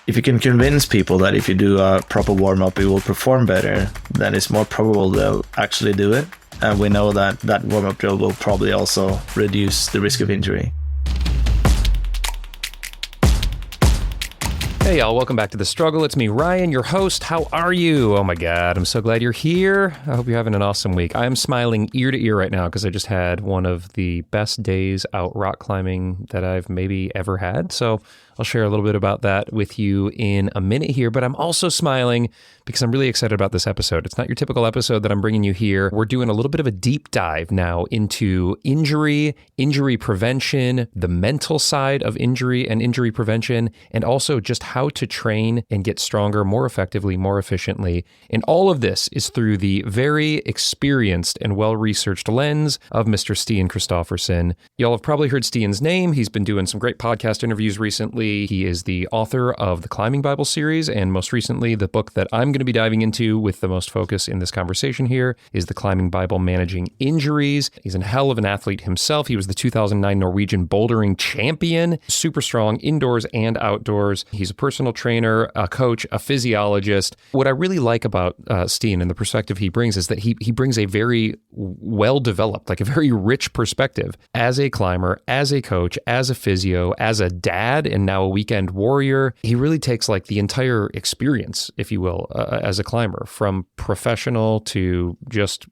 If you can convince people that if you do a proper warm-up, you will perform better, then it's more probable they'll actually do it. And we know that that warm-up drill will probably also reduce the risk of injury. Hey y'all, welcome back to The Struggle. It's me, Ryan, your host. How are you? Oh my God, I'm so glad you're here. I hope you're having an awesome week. I am smiling ear to ear right now because I just had one of the best days out rock climbing that I've maybe ever had. So I'll share a little bit about that with you in a minute here, but I'm also smiling because I'm really excited about this episode. It's not your typical episode that I'm bringing you here. We're doing a little bit of a deep dive now into injury prevention, the mental side of injury and injury prevention, and also just how to train and get stronger more effectively, more efficiently. And all of this is through the very experienced and well-researched lens of Mr. Stian Christophersen. Y'all have probably heard Stian's name. He's been doing some great podcast interviews recently. He is the author of the Climbing Bible series, and most recently, the book that I'm going to be diving into with the most focus in this conversation here is the Climbing Bible Managing Injuries. He's a hell of an athlete himself. He was the 2009 Norwegian bouldering champion, super strong indoors and outdoors. He's a personal trainer, a coach, a physiologist. What I really like about Stian and the perspective he brings is that he brings a very well-developed, like a very rich perspective as a climber, as a coach, as a physio, as a dad, and now a weekend warrior. He really takes like the entire experience, if you will, as a climber, from professional to just,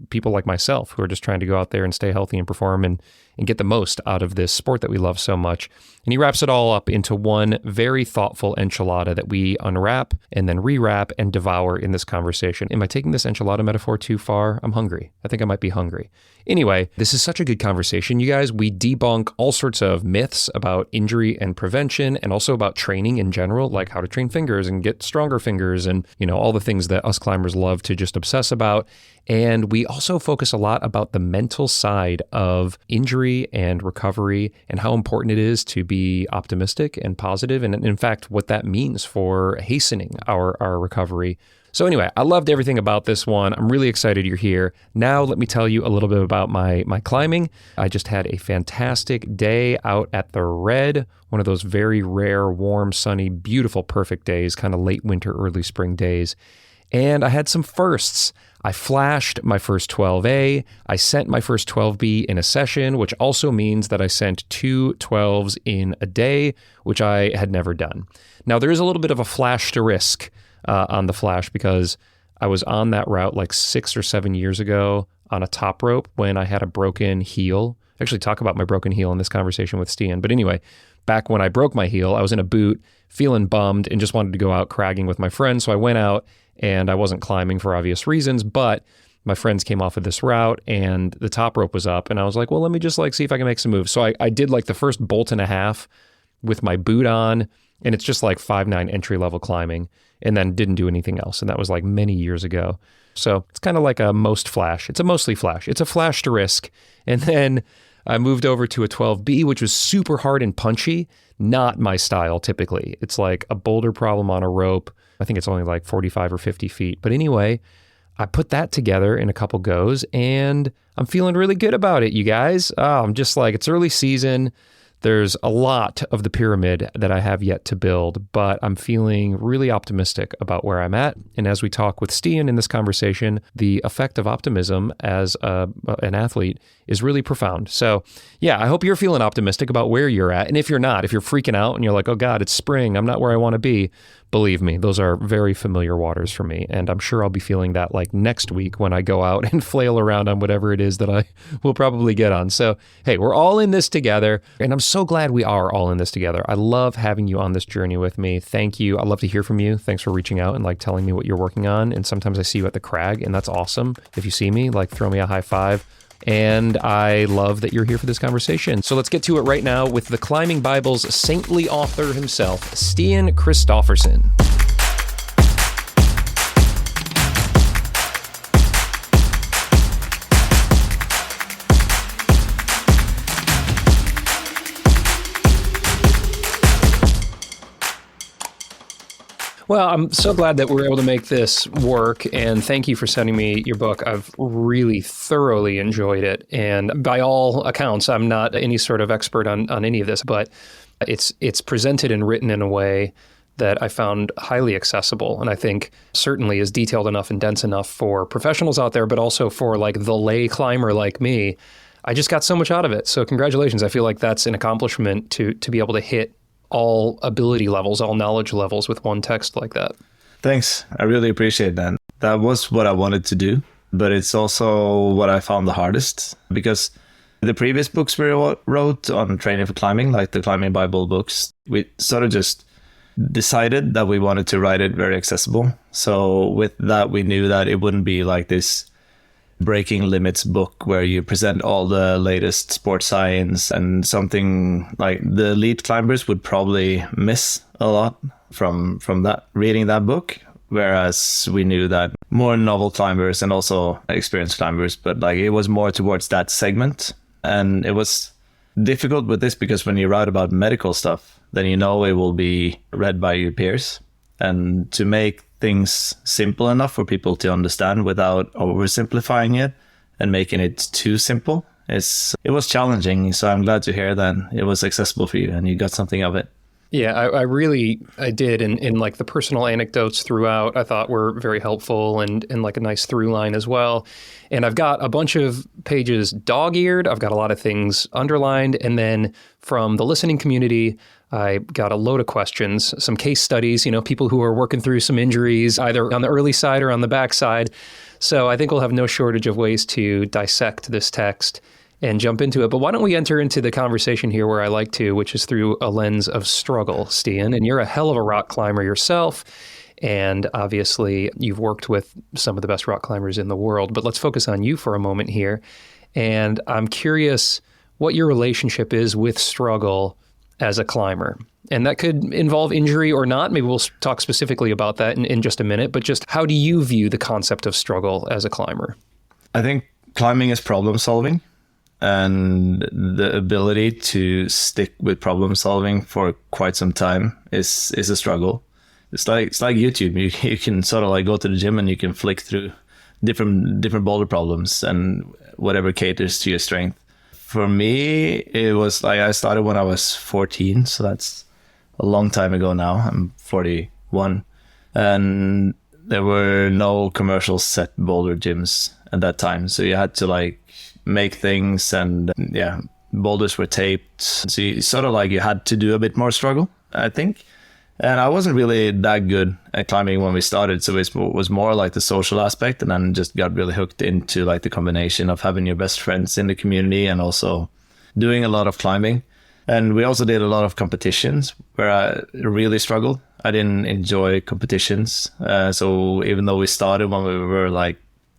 people like myself who are just trying to go out there and stay healthy and perform and get the most out of this sport that we love so much. And he wraps it all up into one very thoughtful enchilada that we unwrap and then rewrap and devour in this conversation. Am I taking this enchilada metaphor too far? I'm hungry. I think I might be hungry. Anyway, this is such a good conversation, you guys. We debunk all sorts of myths about injury and prevention and also about training in general, like how to train fingers and get stronger fingers and, all the things that us climbers love to just obsess about. And we also focus a lot about the mental side of injury and recovery and how important it is to be optimistic and positive, and in fact, what that means for hastening our recovery. So anyway, I loved everything about this one. I'm really excited you're here. Now let me tell you a little bit about my climbing. I just had a fantastic day out at the Red, one of those very rare, warm, sunny, beautiful, perfect days, kind of late winter, early spring days. And I had some firsts. I flashed my first 12A. I sent my first 12B in a session, which also means that I sent 2 12s in a day, which I had never done. Now, there is a little bit of a flash to risk on the flash because I was on that route like 6 or 7 years ago on a top rope when I had a broken heel. I actually talk about my broken heel in this conversation with Stian. But anyway, back when I broke my heel, I was in a boot, feeling bummed, and just wanted to go out cragging with my friends. So I went out, and I wasn't climbing for obvious reasons, but my friends came off of this route and the top rope was up, and I was like, well, let me just see if I can make some moves. So I did the first bolt and a half with my boot on, and it's just 5'9" entry-level climbing, and then didn't do anything else. And that was many years ago. So it's kind of like a most flash. It's a mostly flash. It's a flash to risk. And then I moved over to a 12B, which was super hard and punchy, not my style typically. It's like a boulder problem on a rope. I think it's only 45 or 50 feet. But anyway, I put that together in a couple goes, and I'm feeling really good about it, you guys. I'm just it's early season. There's a lot of the pyramid that I have yet to build, but I'm feeling really optimistic about where I'm at. And as we talk with Stian in this conversation, the effect of optimism as an athlete is really profound. So yeah, I hope you're feeling optimistic about where you're at. And if you're not, if you're freaking out and you're like, oh God, it's spring, I'm not where I want to be, believe me, those are very familiar waters for me. And I'm sure I'll be feeling that next week when I go out and flail around on whatever it is that I will probably get on. So, hey, we're all in this together. And I'm so glad we are all in this together. I love having you on this journey with me. Thank you. I love to hear from you. Thanks for reaching out and telling me what you're working on. And sometimes I see you at the crag, and that's awesome. If you see me, throw me a high five. And I love that you're here for this conversation. So let's get to it right now with the Climbing Bible's saintly author himself, Stian Christophersen. Well, I'm so glad that we're able to make this work, and thank you for sending me your book. I've really thoroughly enjoyed it, and by all accounts, I'm not any sort of expert on any of this, but it's presented and written in a way that I found highly accessible, and I think certainly is detailed enough and dense enough for professionals out there, but also for like the lay climber like me. I just got so much out of it. So congratulations. I feel like that's an accomplishment to be able to hit all ability levels, all knowledge levels with one text like that. Thanks. I really appreciate that. That was what I wanted to do, but it's also what I found the hardest, because the previous books we wrote on training for climbing, like the Climbing Bible books, we sort of just decided that we wanted to write it very accessible. So with that, we knew that it wouldn't be like this breaking limits book where you present all the latest sports science, and something like the elite climbers would probably miss a lot from that reading that book. Whereas we knew that more novel climbers and also experienced climbers, but like it was more towards that segment. And it was difficult with this because when you write about medical stuff, then you know it will be read by your peers. And to make things simple enough for people to understand without oversimplifying it and making it too simple, it was challenging. So I'm glad to hear that it was accessible for you and you got something of it. Yeah, I did. And like the personal anecdotes throughout, I thought were very helpful and like a nice through line as well. And I've got a bunch of pages dog-eared. I've got a lot of things underlined. And then from the listening community, I got a load of questions, some case studies, people who are working through some injuries, either on the early side or on the back side. So I think we'll have no shortage of ways to dissect this text and jump into it. But why don't we enter into the conversation here where I like to, which is through a lens of struggle, Stian. And you're a hell of a rock climber yourself. And obviously, you've worked with some of the best rock climbers in the world. But let's focus on you for a moment here. And I'm curious what your relationship is with struggle as a climber. And that could involve injury or not. Maybe we'll talk specifically about that in just a minute. But just how do you view the concept of struggle as a climber? I think climbing is problem solving. And the ability to stick with problem solving for quite some time is a struggle. It's like YouTube. You can sort of like go to the gym and you can flick through different boulder problems and whatever caters to your strength. For me, it was like I started when I was 14, so that's a long time ago now. I'm 41, and there were no commercial set boulder gyms at that time, so you had to like make things, and boulders were taped, so you sort of like you had to do a bit more struggle, I think. And I wasn't really that good at climbing when we started, so it was more like the social aspect, and then just got really hooked into like the combination of having your best friends in the community and also doing a lot of climbing. And we also did a lot of competitions where I really struggled. I didn't enjoy competitions, so even though we started when we were like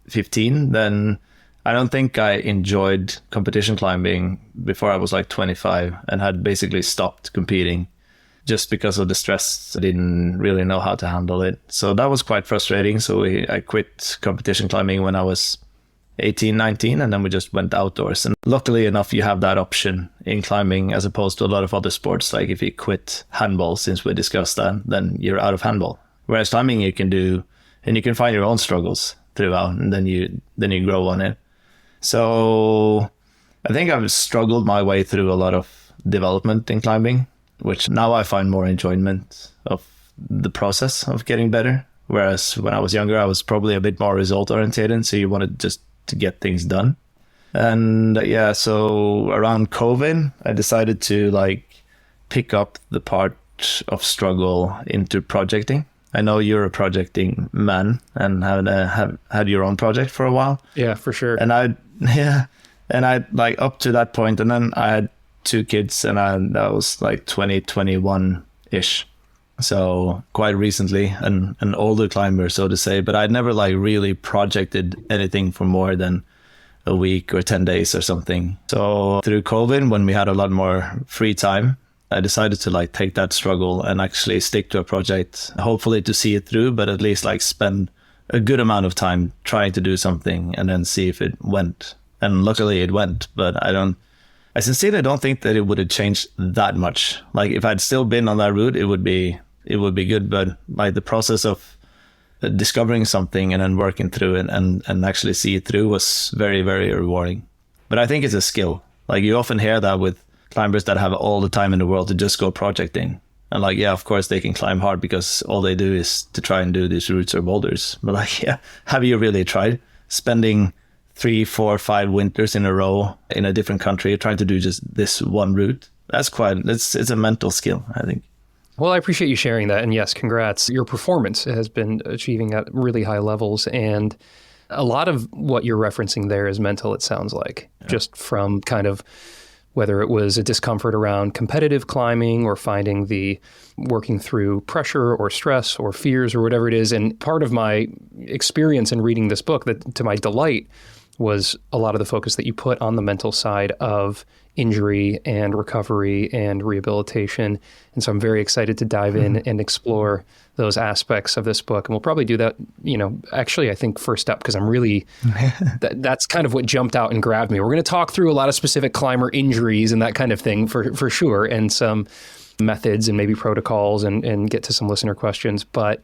15, then I don't think I enjoyed competition climbing before I was like 25 and had basically stopped competing just because of the stress. I didn't really know how to handle it. So that was quite frustrating. So I quit competition climbing when I was 18, 19, and then we just went outdoors. And luckily enough, you have that option in climbing as opposed to a lot of other sports. Like if you quit handball, since we discussed that, then you're out of handball. Whereas climbing you can do, and you can find your own struggles throughout, and then you grow on it. So I think I've struggled my way through a lot of development in climbing, which now I find more enjoyment of the process of getting better. Whereas when I was younger, I was probably a bit more result oriented. So you wanted just to get things done. And so around COVID, I decided to like pick up the part of struggle into projecting. I know you're a projecting man and have had your own project for a while. Yeah, for sure. And I like up to that point, and then I had 2 kids, and that was like 2021-ish. So quite recently, an older climber, so to say, but I'd never like really projected anything for more than a week or 10 days or something. So through COVID, when we had a lot more free time, I decided to like take that struggle and actually stick to a project, hopefully to see it through, but at least like spend a good amount of time trying to do something and then see if it went. And luckily it went, but I sincerely don't think that it would have changed that much. Like if I'd still been on that route, it it would be good. But like the process of discovering something and then working through it and actually see it through was very, very rewarding. But I think it's a skill. Like you often hear that with climbers that have all the time in the world to just go projecting. And like, yeah, of course they can climb hard because all they do is to try and do these routes or boulders. But like, yeah, have you really tried spending 3, 4, 5 winters in a row in a different country trying to do just this one route? It's a mental skill, I think. Well, I appreciate you sharing that. And yes, congrats. Your performance has been achieving at really high levels. And a lot of what you're referencing there is mental, it sounds like, just from kind of whether it was a discomfort around competitive climbing or finding the working through pressure or stress or fears or whatever it is. And part of my experience in reading this book, that to my delight, was a lot of the focus that you put on the mental side of injury and recovery and rehabilitation. And so I'm very excited to dive in and explore those aspects of this book. And we'll probably do that, actually, I think first up, because I'm really, that's kind of what jumped out and grabbed me. We're going to talk through a lot of specific climber injuries and that kind of thing for sure, and some methods and maybe protocols and get to some listener questions. But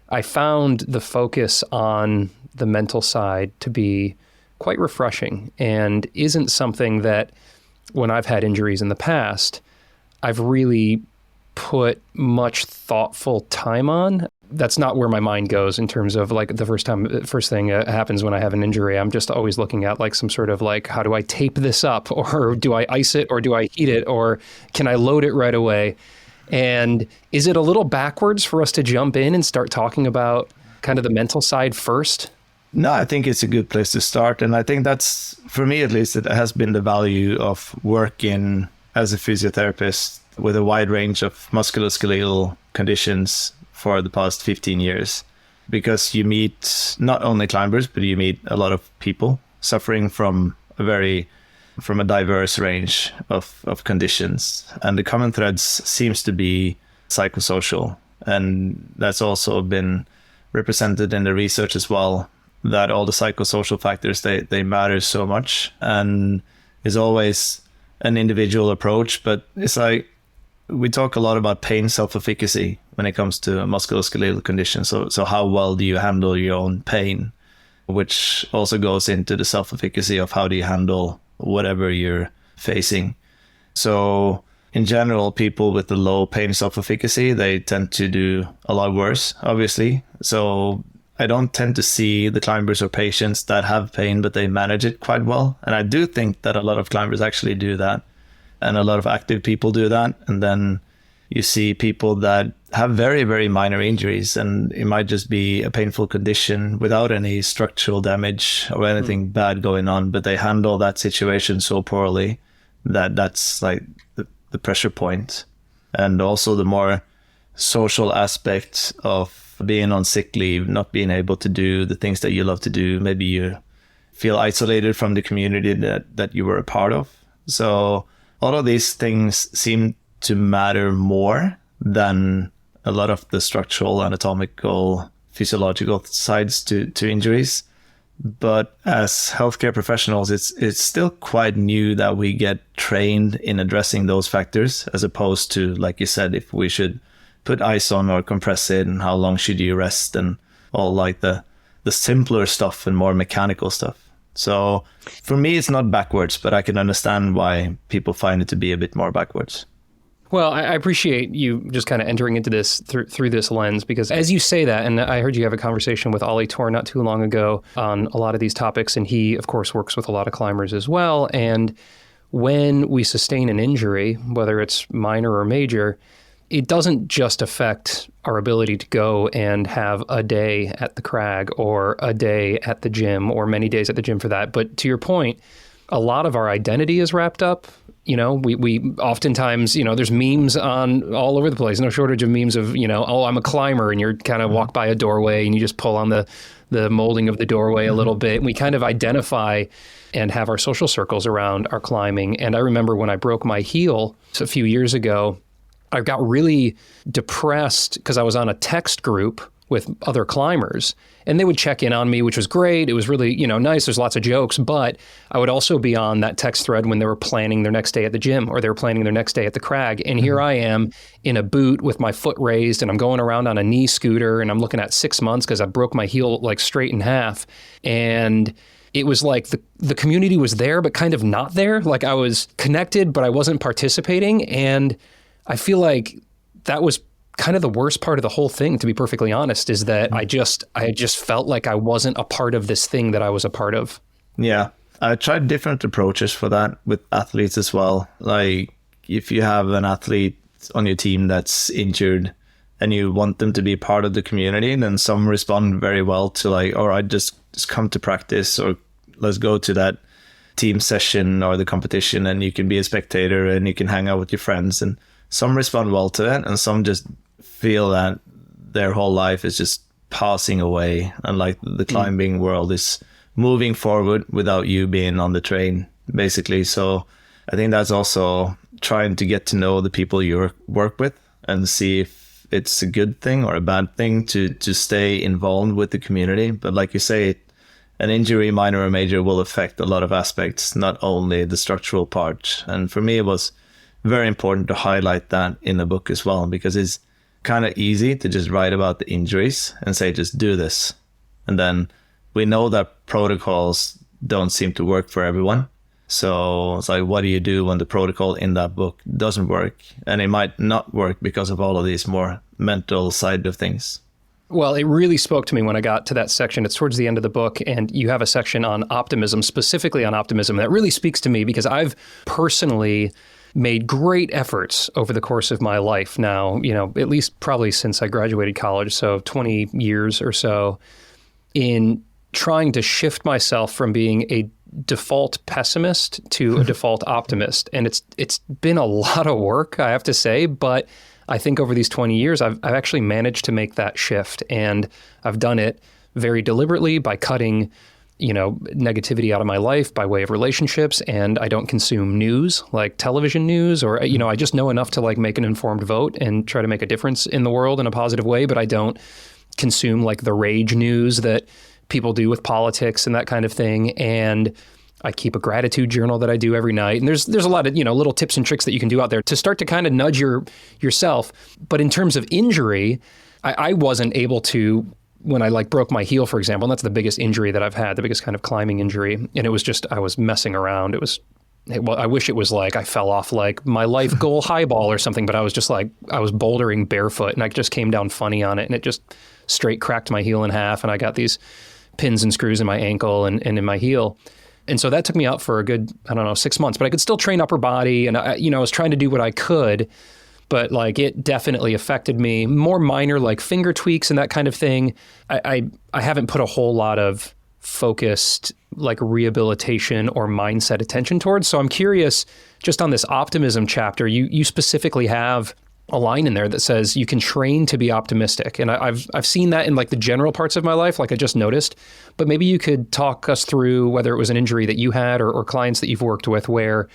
I found the focus on the mental side to be quite refreshing and isn't something that when I've had injuries in the past, I've really put much thoughtful time on. That's not where my mind goes in terms of like the first thing happens when I have an injury. I'm just always looking at like some sort of like, how do I tape this up, or do I ice it, or do I heat it, or can I load it right away? And is it a little backwards for us to jump in and start talking about kind of the mental side first? No, I think it's a good place to start. And I think that's, for me at least, it has been the value of working as a physiotherapist with a wide range of musculoskeletal conditions for the past 15 years. Because you meet not only climbers, but you meet a lot of people suffering from a diverse range of conditions. And the common threads seems to be psychosocial. And that's also been represented in the research as well, that all the psychosocial factors, they matter so much, and is always an individual approach. But it's like, we talk a lot about pain self-efficacy when it comes to musculoskeletal conditions. So how well do you handle your own pain, which also goes into the self-efficacy of how do you handle whatever you're facing. So in general, people with the low pain self-efficacy, they tend to do a lot worse, obviously. So I don't tend to see the climbers or patients that have pain, but they manage it quite well. And I do think that a lot of climbers actually do that. And a lot of active people do that. And then you see people that have very, very minor injuries, and it might just be a painful condition without any structural damage or anything bad going on, but they handle that situation so poorly that that's like the pressure point. And also the more social aspect of being on sick leave, not being able to do the things that you love to do. Maybe you feel isolated from the community that you were a part of. So all of these things seem to matter more than a lot of the structural, anatomical, physiological sides to injuries. But as healthcare professionals, it's still quite new that we get trained in addressing those factors, as opposed to, like you said, if we should put ice on or compress it, and how long should you rest, and all like the simpler stuff and more mechanical stuff. So for me, it's not backwards, but I can understand why people find it to be a bit more backwards. Well, I appreciate you just kind of entering into this through this lens, because as you say that, and I heard you have a conversation with Ollie Tor not too long ago on a lot of these topics, and he, of course, works with a lot of climbers as well. And when we sustain an injury, whether it's minor or major, it doesn't just affect our ability to go and have a day at the crag or a day at the gym or many days at the gym for that. But to your point, a lot of our identity is wrapped up. We oftentimes, there's memes on all over the place, no shortage of memes of, oh, I'm a climber, and you're kind of walk by a doorway and you just pull on the molding of the doorway a little bit. And we kind of identify and have our social circles around our climbing. And I remember when I broke my heel a few years ago, I got really depressed because I was on a text group with other climbers, and they would check in on me, which was great. It was really, nice. There's lots of jokes, but I would also be on that text thread when they were planning their next day at the gym or they were planning their next day at the crag. And here I am in a boot with my foot raised and I'm going around on a knee scooter and I'm looking at 6 months because I broke my heel like straight in half. And it was like the community was there, but kind of not there. Like I was connected, but I wasn't participating. And I feel like that was kind of the worst part of the whole thing, to be perfectly honest, is that I just felt like I wasn't a part of this thing that I was a part of. Yeah. I tried different approaches for that with athletes as well. Like if you have an athlete on your team that's injured and you want them to be part of the community, then some respond very well to like, all right, just come to practice or let's go to that team session or the competition and you can be a spectator and you can hang out with your friends. And some respond well to it and some just feel that their whole life is just passing away and like the climbing world is moving forward without you being on the train, basically. So I think that's also trying to get to know the people you work with and see if it's a good thing or a bad thing to stay involved with the community. But like you say, an injury, minor or major, will affect a lot of aspects, not only the structural part. And for me, it was very important to highlight that in the book as well, because it's kind of easy to just write about the injuries and say, just do this. And then we know that protocols don't seem to work for everyone. So it's like, what do you do when the protocol in that book doesn't work? And it might not work because of all of these more mental side of things. Well, it really spoke to me when I got to that section. It's towards the end of the book, and you have a section on optimism, specifically on optimism. That really speaks to me because I've personally made great efforts over the course of my life now, at least probably since I graduated college, so 20 years or so, in trying to shift myself from being a default pessimist to a default optimist. And it's been a lot of work, I have to say, but I think over these 20 years, I've actually managed to make that shift. And I've done it very deliberately by cutting negativity out of my life by way of relationships. And I don't consume news like television news or, I just know enough to like make an informed vote and try to make a difference in the world in a positive way. But I don't consume like the rage news that people do with politics and that kind of thing. And I keep a gratitude journal that I do every night. And there's a lot of, little tips and tricks that you can do out there to start to kind of nudge yourself. But in terms of injury, I wasn't able to, when I like broke my heel, for example, and that's the biggest injury that I've had, the biggest kind of climbing injury. And it was just, I was messing around. I wish it was like I fell off like my life goal highball or something, but I was just like, I was bouldering barefoot and I just came down funny on it and it just straight cracked my heel in half. And I got these pins and screws in my ankle and in my heel. And so that took me out for a good, 6 months, but I could still train upper body. And I was trying to do what I could, but like it definitely affected me. More minor, like finger tweaks and that kind of thing. I haven't put a whole lot of focused like rehabilitation or mindset attention towards. So I'm curious, just on this optimism chapter, you specifically have a line in there that says you can train to be optimistic. And I've seen that in like the general parts of my life, like I just noticed, but maybe you could talk us through whether it was an injury that you had or clients that you've worked with where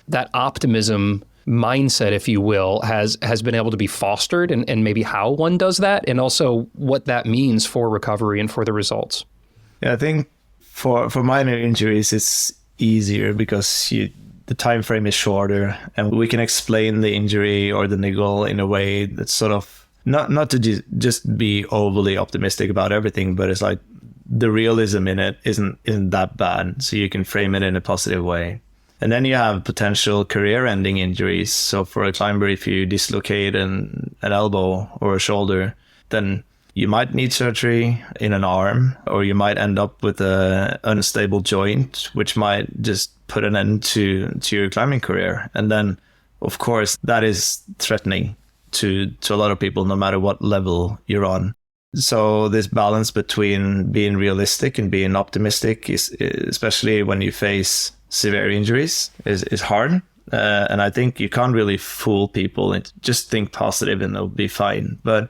that optimism mindset, if you will, has been able to be fostered and maybe how one does that and also what that means for recovery and for the results. Yeah, I think for minor injuries, it's easier because the time frame is shorter and we can explain the injury or the niggle in a way that's sort of not to just be overly optimistic about everything, but it's like the realism in it isn't that bad. So you can frame it in a positive way. And then you have potential career-ending injuries. So for a climber, if you dislocate an elbow or a shoulder, then you might need surgery in an arm, or you might end up with an unstable joint, which might just put an end to your climbing career. And then, of course, that is threatening to a lot of people, no matter what level you're on. So this balance between being realistic and being optimistic, especially when you face severe injuries, is hard. And I think you can't really fool people and just think positive and they'll be fine. But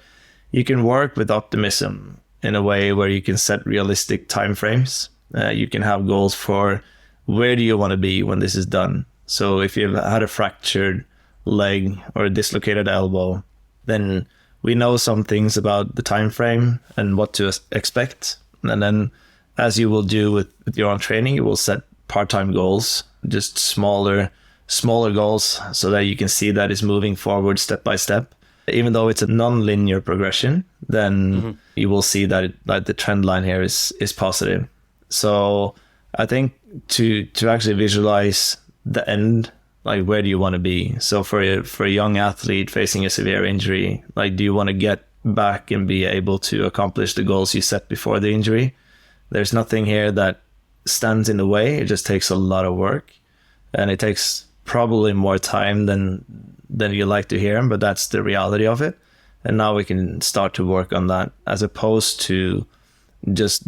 you can work with optimism in a way where you can set realistic timeframes. You can have goals for where do you want to be when this is done. So if you've had a fractured leg or a dislocated elbow, then we know some things about the time frame and what to expect. And then, as you will do with your own training, you will set part-time goals, just smaller goals, so that you can see that it's moving forward step by step. Even though it's a non-linear progression, then you will see that the trend line here is positive. So I think to actually visualize the end, like where do you want to be? So for a young athlete facing a severe injury, like do you want to get back and be able to accomplish the goals you set before the injury? There's nothing here that stands in the way. It just takes a lot of work, and it takes probably more time than you like to hear, but that's the reality of it. And now we can start to work on that, as opposed to just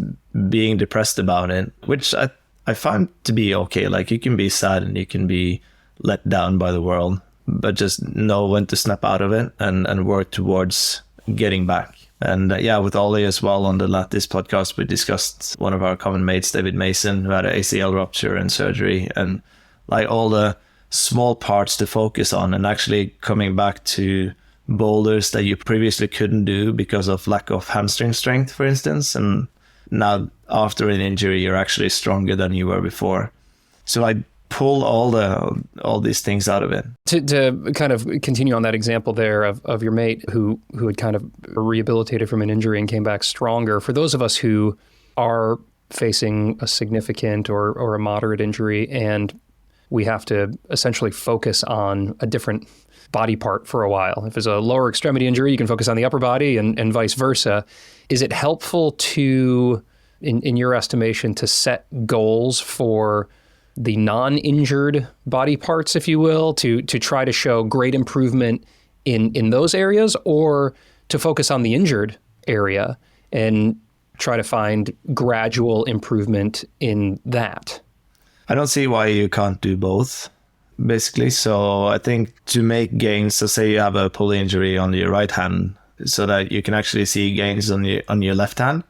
being depressed about it, which I find to be okay. Like, you can be sad and you can be let down by the world, but just know when to snap out of it and work towards getting back. And with Ollie as well, on the Lattice podcast, we discussed one of our common mates, David Mason, who had an ACL rupture and surgery, and like all the small parts to focus on, and actually coming back to boulders that you previously couldn't do because of lack of hamstring strength, for instance. And now after an injury, you're actually stronger than you were before. So I pull all these things out of it. To kind of continue on that example there of your mate who had kind of rehabilitated from an injury and came back stronger, for those of us who are facing a significant or a moderate injury, and we have to essentially focus on a different body part for a while. If it's a lower extremity injury, you can focus on the upper body and vice versa. Is it helpful to, in your estimation, to set goals for the non-injured body parts, if you will, to try to show great improvement in those areas, or to focus on the injured area and try to find gradual improvement in that? I don't see why you can't do both, basically. So I think to make gains, so say you have a pulley injury on your right hand, so that you can actually see gains on your left hand,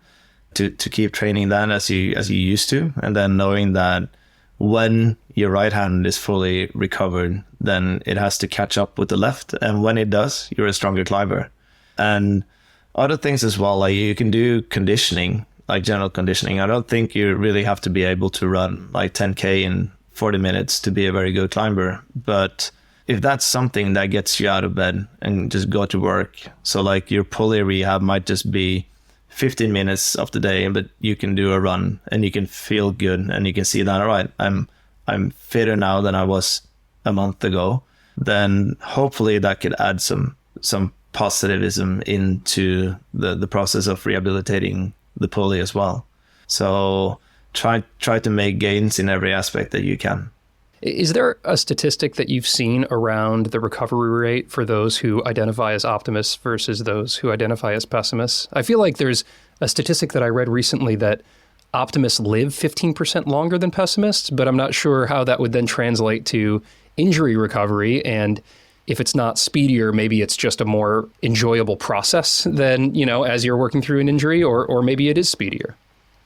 to keep training that as you used to, and then knowing that when your right hand is fully recovered, then it has to catch up with the left, and when it does, you're a stronger climber. And other things as well, like you can do conditioning, like general conditioning. I don't think you really have to be able to run like 10K in 40 minutes to be a very good climber. But if that's something that gets you out of bed and just go to work, so like your pulley rehab might just be 15 minutes of the day, but you can do a run and you can feel good and you can see that, all right, I'm fitter now than I was a month ago, then hopefully that could add some positivism into the process of rehabilitating the pulley as well. So try to make gains in every aspect that you can. Is there a statistic that you've seen around the recovery rate for those who identify as optimists versus those who identify as pessimists? I feel like there's a statistic that I read recently that optimists live 15% longer than pessimists, but I'm not sure how that would then translate to injury recovery. And if it's not speedier, maybe it's just a more enjoyable process than, as you're working through an injury, or maybe it is speedier.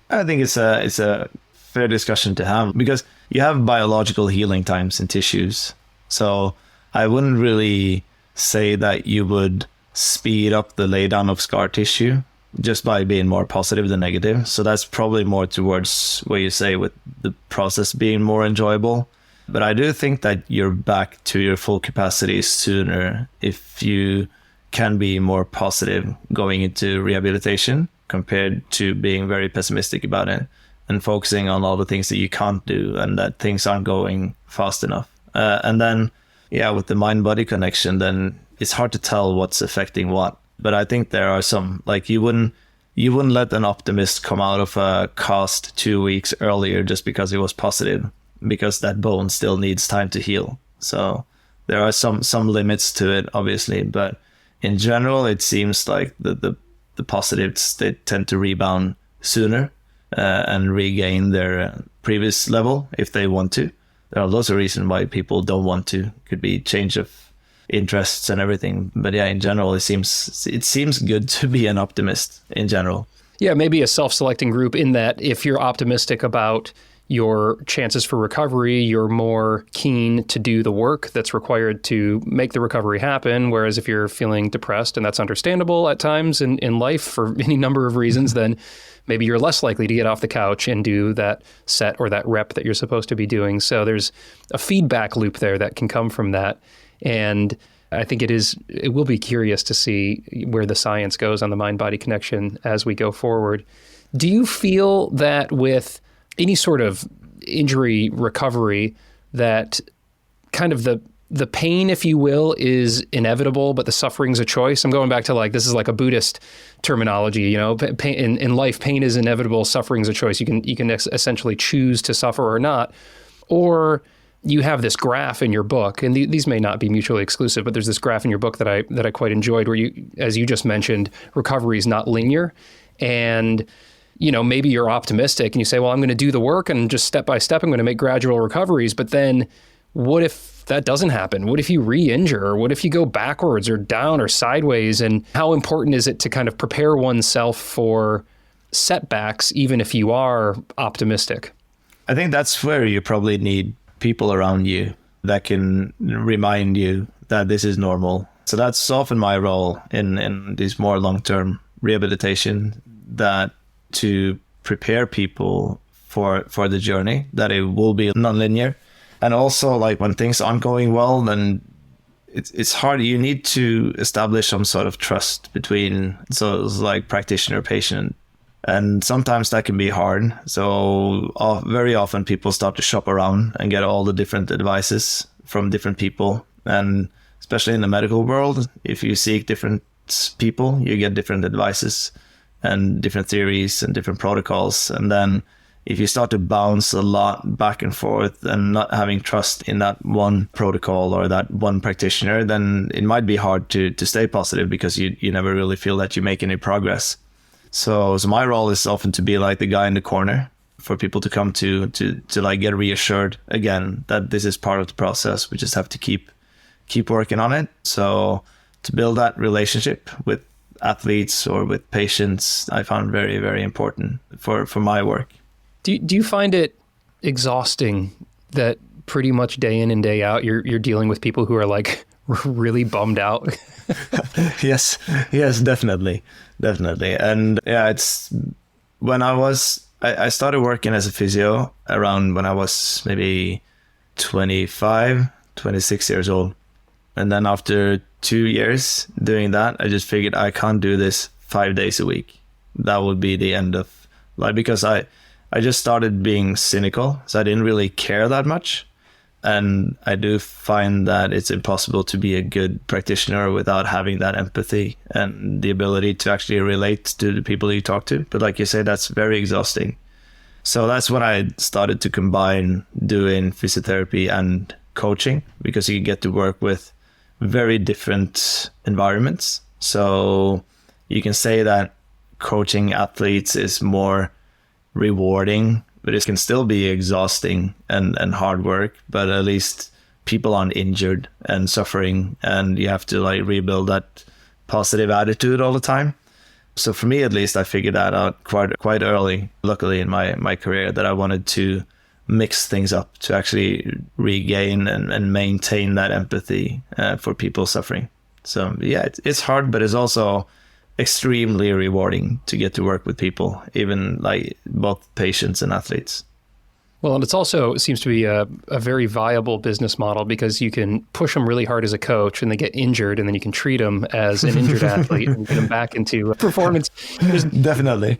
I think it's a fair discussion to have, because you have biological healing times in tissues. So I wouldn't really say that you would speed up the laydown of scar tissue just by being more positive than negative. So that's probably more towards what you say with the process being more enjoyable. But I do think that you're back to your full capacity sooner if you can be more positive going into rehabilitation compared to being very pessimistic about it and focusing on all the things that you can't do and that things aren't going fast enough. And then, with the mind-body connection, then it's hard to tell what's affecting what. But I think there are some, like you wouldn't let an optimist come out of a cast 2 weeks earlier just because it was positive, because that bone still needs time to heal. So there are some limits to it, obviously, but in general, it seems like the positives, they tend to rebound sooner and regain their previous level if they want to. There are lots of reasons why people don't want to. Could be change of interests and everything. But in general, it seems good to be an optimist in general. Yeah, maybe a self-selecting group in that if you're optimistic about your chances for recovery, you're more keen to do the work that's required to make the recovery happen. Whereas if you're feeling depressed, and that's understandable at times in life for any number of reasons, then maybe you're less likely to get off the couch and do that set or that rep that you're supposed to be doing. So there's a feedback loop there that can come from that. And I think it will be curious to see where the science goes on the mind-body connection as we go forward. Do you feel that with any sort of injury recovery that kind of the pain, if you will, is inevitable, but the suffering's a choice? I'm going back to this is like a Buddhist terminology, pain, in life, pain is inevitable, suffering's a choice. You can essentially choose to suffer or not. Or you have this graph in your book, and these may not be mutually exclusive, but there's this graph in your book that I quite enjoyed where you, as you just mentioned, recovery is not linear. And maybe you're optimistic and you say, well, I'm going to do the work and just step by step, I'm going to make gradual recoveries. But then what if that doesn't happen? What if you re-injure? Or what if you go backwards or down or sideways? And how important is it to kind of prepare oneself for setbacks, even if you are optimistic? I think that's where you probably need people around you that can remind you that this is normal. So that's often my role in these more long-term rehabilitation, that to prepare people for the journey, that it will be non-linear. And also, when things aren't going well, then it's hard. You need to establish some sort of trust between practitioner, patient. And sometimes that can be hard. So very often people start to shop around and get all the different advices from different people. And especially in the medical world, if you seek different people, you get different advices and different theories and different protocols. And then if you start to bounce a lot back and forth and not having trust in that one protocol or that one practitioner, then it might be hard to stay positive, because you never really feel that you make any progress. So my role is often to be like the guy in the corner for people to come to get reassured again that this is part of the process. We just have to keep working on it. So to build that relationship with athletes or with patients, I found very, very important for my work. Do you find it exhausting that pretty much day in and day out you're dealing with people who are really bummed out? Yes, definitely. And yeah, it's when I started working as a physio around when I was maybe 25, 26 years old. And then after 2 years doing that, I just figured I can't do this 5 days a week. That would be the end of because I just started being cynical. So I didn't really care that much. And I do find that it's impossible to be a good practitioner without having that empathy and the ability to actually relate to the people you talk to. But like you say, that's very exhausting. So that's when I started to combine doing physiotherapy and coaching, because you get to work with very different environments. So you can say that coaching athletes is more rewarding, but it can still be exhausting and hard work. But at least people aren't injured and suffering, and you have to rebuild that positive attitude all the time. So for me, at least, I figured that out quite early, luckily in my career, that I wanted to mix things up to actually regain and maintain that empathy for people suffering. So yeah, it's hard, but it's also extremely rewarding to get to work with people, even both patients and athletes. Well, and it seems to be a very viable business model, because you can push them really hard as a coach and they get injured, and then you can treat them as an injured athlete and get them back into performance. Definitely.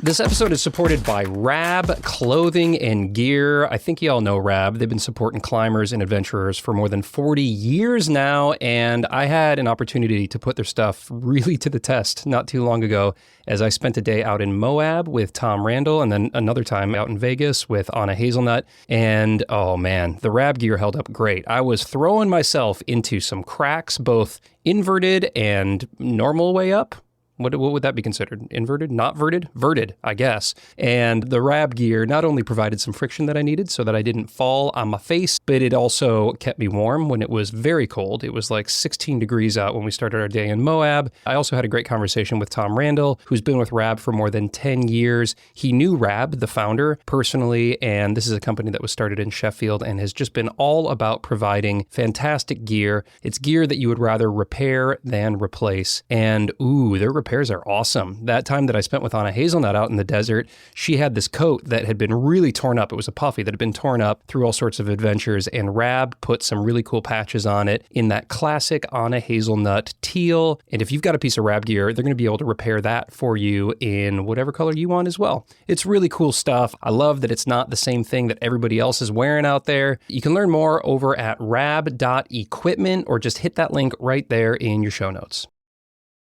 This episode is supported by Rab Clothing and Gear. I think you all know Rab. They've been supporting climbers and adventurers for more than 40 years now, and I had an opportunity to put their stuff really to the test not too long ago, as I spent a day out in Moab with Tom Randall, and then another time out in Vegas with Anna Hazelnut. And oh man, the Rab gear held up great. I was throwing myself into some cracks, both inverted and normal way up. What would that be considered? Inverted? Not verted? Verted, I guess. And the rehab gear not only provided some friction that I needed so that I didn't fall on my face, but it also kept me warm when it was very cold. It was like 16 degrees out when we started our day in Moab. I also had a great conversation with Tom Randall, who's been with rehab for more than 10 years. He knew rehab, the founder, personally, and this is a company that was started in Sheffield and has just been all about providing fantastic gear. It's gear that you would rather repair than replace. And their repairs are awesome. That time that I spent with Anna Hazelnut out in the desert, she had this coat that had been really torn up. It was a puffy that had been torn up through all sorts of adventures, and Rab put some really cool patches on it in that classic Anna Hazelnut teal. And if you've got a piece of Rab gear, they're going to be able to repair that for you in whatever color you want as well. It's really cool stuff. I love that it's not the same thing that everybody else is wearing out there. You can learn more over at rab.equipment or just hit that link right there in your show notes.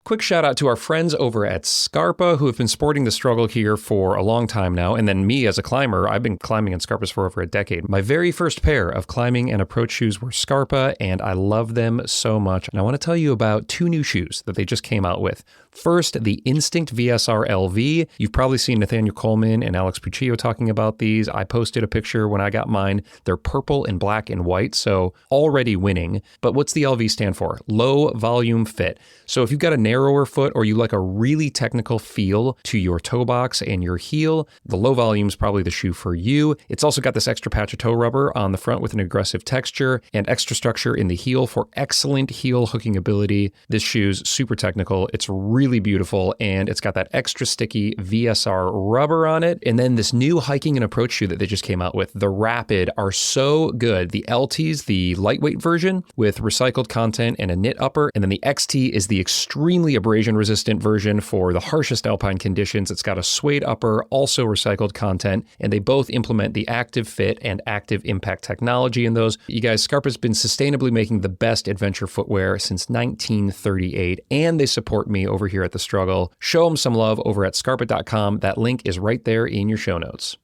Quick shout out to our friends over at Scarpa who have been sporting the struggle here for a long time now. And then me as a climber, I've been climbing in Scarpas for over a decade. My very first pair of climbing and approach shoes were Scarpa, and I love them so much. And I want to tell you about 2 new shoes that they just came out with. First, the Instinct VSR LV. You've probably seen Nathaniel Coleman and Alex Puccio talking about these. I posted a picture when I got mine. They're purple and black and white, so already winning. But what's the LV stand for? Low volume fit. So if you've got a narrower foot or you like a really technical feel to your toe box and your heel, the low volume is probably the shoe for you. It's also got this extra patch of toe rubber on the front with an aggressive texture and extra structure in the heel for excellent heel hooking ability. This shoe's super technical. It's really beautiful, and it's got that extra sticky VSR rubber on it. And then this new hiking and approach shoe that they just came out with, the Rapid, are so good. The LT's the lightweight version with recycled content and a knit upper, and then the XT is the extremely abrasion resistant version for the harshest alpine conditions. It's got a suede upper, also recycled content, and they both implement the active fit and active impact technology in those. You guys, Scarpa's been sustainably making the best adventure footwear since 1938, and they support me over here at The Struggle. Show them some love over at scarpa.com. That link is right there in your show notes.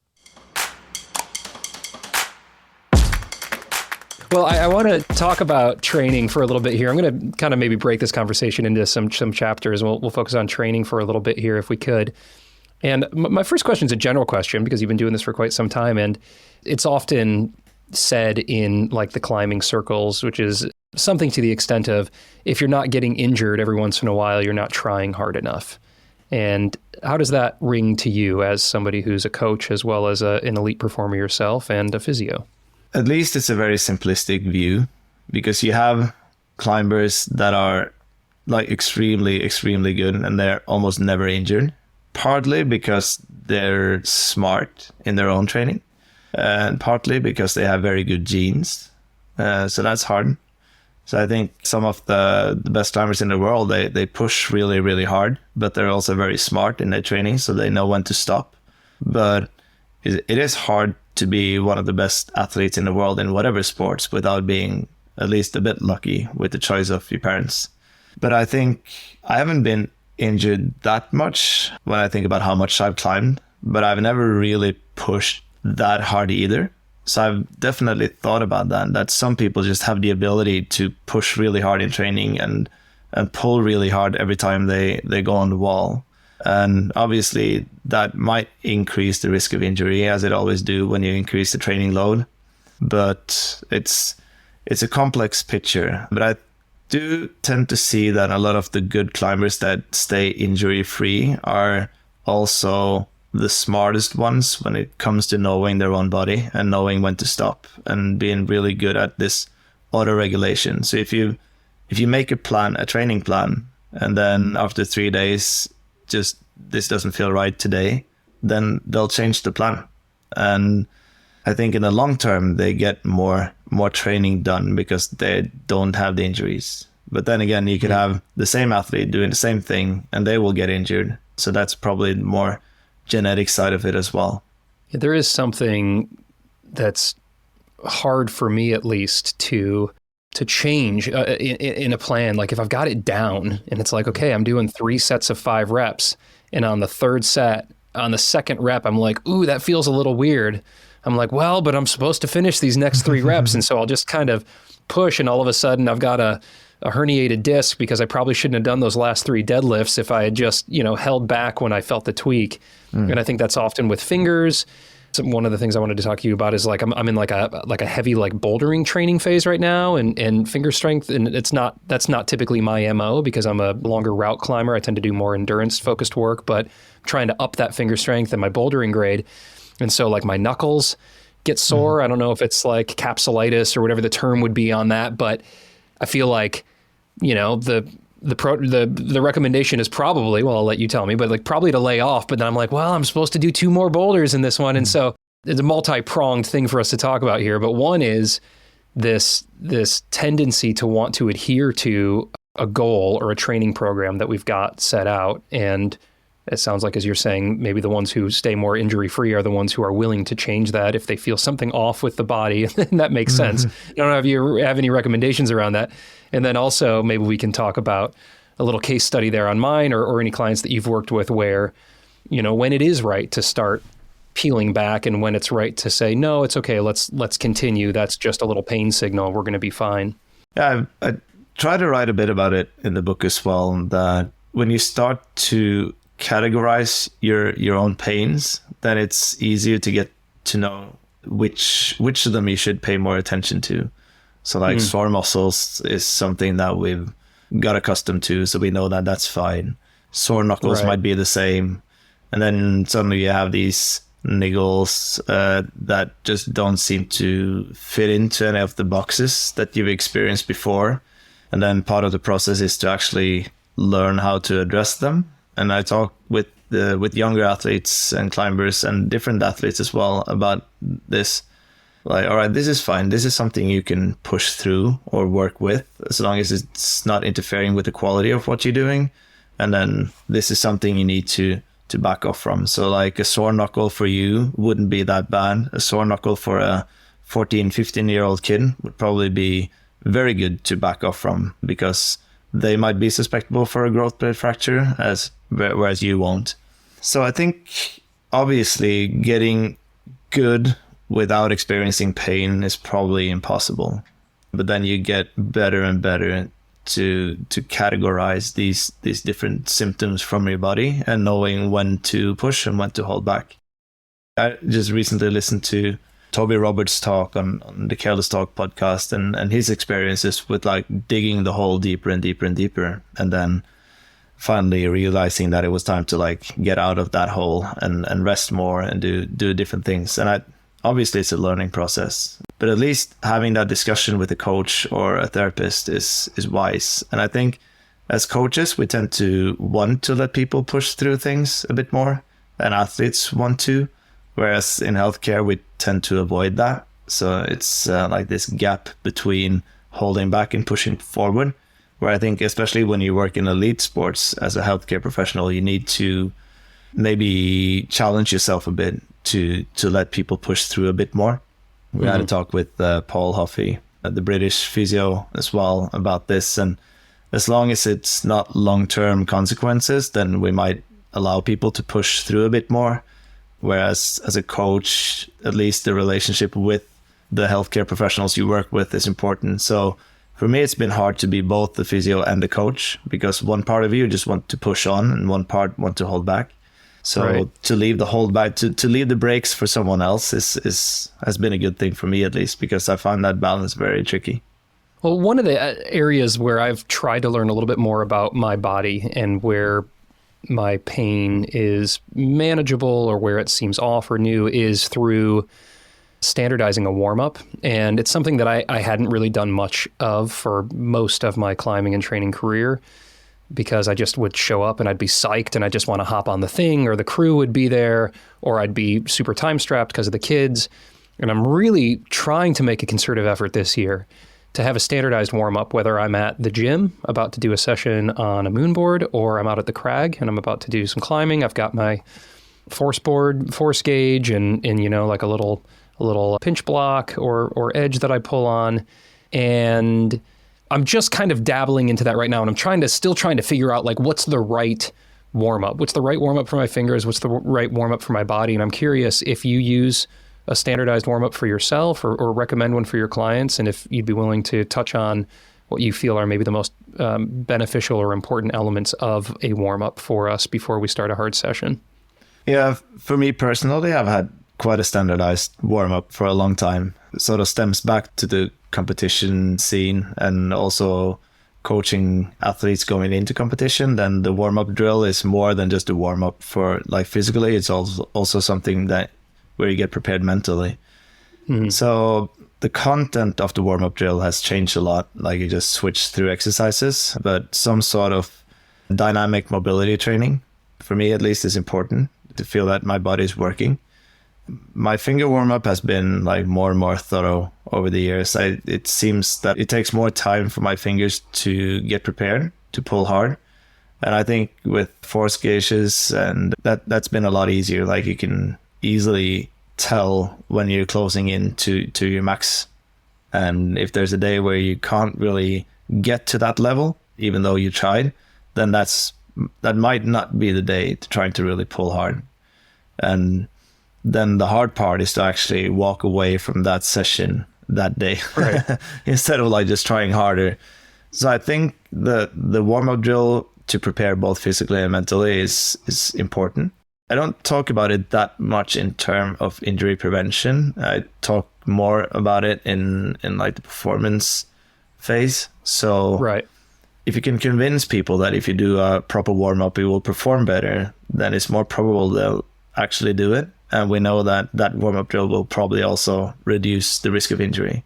Well, I want to talk about training for a little bit here. I'm going to kind of maybe break this conversation into some chapters, and we'll focus on training for a little bit here if we could. And my first question is a general question because you've been doing this for quite some time, and it's often said in like the climbing circles, which is something to the extent of, if you're not getting injured every once in a while, you're not trying hard enough. And how does that ring to you as somebody who's a coach as well as an elite performer yourself and a physio? At least it's a very simplistic view, because you have climbers that are like extremely, extremely good and they're almost never injured, partly because they're smart in their own training and partly because they have very good genes. So that's hard. So I think some of the best climbers in the world, they push really, really hard, but they're also very smart in their training, so they know when to stop. But it is hard to be one of the best athletes in the world in whatever sports without being at least a bit lucky with the choice of your parents. But I think I haven't been injured that much when I think about how much I've climbed, but I've never really pushed that hard either. So I've definitely thought about that some people just have the ability to push really hard in training and pull really hard every time they go on the wall. And obviously that might increase the risk of injury, as it always do when you increase the training load. But it's a complex picture. But I do tend to see that a lot of the good climbers that stay injury-free are also the smartest ones when it comes to knowing their own body and knowing when to stop and being really good at this auto-regulation. So if you make a training plan, and then after 3 days, just this doesn't feel right today, then they'll change the plan. And I think in the long term, they get more training done because they don't have the injuries. But then again, you could have the same athlete doing the same thing and they will get injured. So that's probably more genetic side of it as well. Yeah, there is something that's hard for me, at least, to change in a plan. Like if I've got it down and it's like, okay, I'm doing 3 sets of 5 reps, and on the third set, on the second rep, I'm like, ooh, that feels a little weird. I'm like, well, but I'm supposed to finish these next 3 reps. And so I'll just kind of push, and all of a sudden I've got a a herniated disc because I probably shouldn't have done those last 3 deadlifts if I had just, held back when I felt the tweak. And I think that's often with fingers. So one of the things I wanted to talk to you about is like I'm in like a heavy like bouldering training phase right now, and finger strength, and that's not typically my MO because I'm a longer route climber. I tend to do more endurance focused work, but I'm trying to up that finger strength and my bouldering grade. And so like my knuckles get sore. I don't know if it's like capsulitis or whatever the term would be on that, but I feel like, the recommendation is probably, well, I'll let you tell me, but like probably to lay off. But then I'm like, well, I'm supposed to do 2 more boulders in this one. And so it's a multi-pronged thing for us to talk about here. But one is this tendency to want to adhere to a goal or a training program that we've got set out. And it sounds like, as you're saying, maybe the ones who stay more injury-free are the ones who are willing to change that if they feel something off with the body. And that makes sense. I don't know if you have any recommendations around that. And then also maybe we can talk about a little case study there on mine or any clients that you've worked with where, when it is right to start peeling back and when it's right to say, no, it's okay, let's continue. That's just a little pain signal. We're going to be fine. Yeah, I try to write a bit about it in the book as well, that when you start to categorize your own pains, then it's easier to get to know which of them you should pay more attention to. So like sore muscles is something that we've got accustomed to, so we know that that's fine. Sore knuckles might be the same. And then suddenly you have these niggles that just don't seem to fit into any of the boxes that you've experienced before. And then part of the process is to actually learn how to address them. And I talk with younger athletes and climbers and different athletes as well about this. Like, all right, this is fine. This is something you can push through or work with as long as it's not interfering with the quality of what you're doing. And then this is something you need to back off from. So like a sore knuckle for you wouldn't be that bad. A sore knuckle for a 14, 15-year-old kid would probably be very good to back off from because they might be susceptible for a growth plate fracture, whereas you won't. So I think obviously getting good without experiencing pain is probably impossible. But then you get better and better to categorize these different symptoms from your body and knowing when to push and when to hold back. I just recently listened to Toby Roberts' talk on the Careless Talk podcast and his experiences with like digging the hole deeper and deeper and deeper, and then finally realizing that it was time to like get out of that hole and rest more and do different things. And obviously it's a learning process, but at least having that discussion with a coach or a therapist is wise. And I think as coaches, we tend to want to let people push through things a bit more, and athletes want to, whereas in healthcare, we tend to avoid that. So it's like this gap between holding back and pushing forward, where I think especially when you work in elite sports as a healthcare professional, you need to maybe challenge yourself a bit to let people push through a bit more. We had a talk with Paul Huffey, the British physio, as well about this. And as long as it's not long-term consequences, then we might allow people to push through a bit more. Whereas as a coach, at least the relationship with the healthcare professionals you work with is important. So for me, it's been hard to be both the physio and the coach, because one part of you just want to push on and one part want to hold back. So to leave the hold back, to leave the brakes for someone else has been a good thing for me, at least, because I find that balance very tricky. Well, one of the areas where I've tried to learn a little bit more about my body and where my pain is manageable or where it seems off or new is through standardizing a warm-up. And it's something that I hadn't really done much of for most of my climbing and training career, because I just would show up and I'd be psyched and I just want to hop on the thing, or the crew would be there, or I'd be super time strapped because of the kids. And I'm really trying to make a concerted effort this year to have a standardized warm-up, whether I'm at the gym about to do a session on a moonboard, or I'm out at the crag and I'm about to do some climbing. I've got my force board, force gauge, and you know, like a little pinch block or edge that I pull on. And I'm just kind of dabbling into that right now. And I'm still trying to figure out like, what's the right warm-up? What's the right warm-up for my fingers? What's the right warm-up for my body? And I'm curious if you use a standardized warm-up for yourself or recommend one for your clients, and if you'd be willing to touch on what you feel are maybe the most beneficial or important elements of a warm-up for us before we start a hard session. Yeah, for me personally, I've had quite a standardized warm-up for a long time. It sort of stems back to the competition scene and also coaching athletes going into competition. Then the warm-up drill is more than just a warm-up for like physically. It's also something that where you get prepared mentally. Mm-hmm. So the content of the warm-up drill has changed a lot. Like you just switch through exercises, but some sort of dynamic mobility training, for me at least, is important to feel that my body is working. My finger warm-up has been like more and more thorough over the years. It seems that it takes more time for my fingers to get prepared to pull hard. And I think with force gauges and that's been a lot easier. Like you can easily tell when you're closing in to your max. And if there's a day where you can't really get to that level, even though you tried, then that might not be the day to trying to really pull hard. And then the hard part is to actually walk away from that session that day, right? Instead of like just trying harder. So I think the warm-up drill to prepare both physically and mentally is important. I don't talk about it that much in terms of injury prevention. I talk more about it in like the performance phase. So right. If you can convince people that if you do a proper warm-up, you will perform better, then it's more probable they'll actually do it. And we know that warm-up drill will probably also reduce the risk of injury.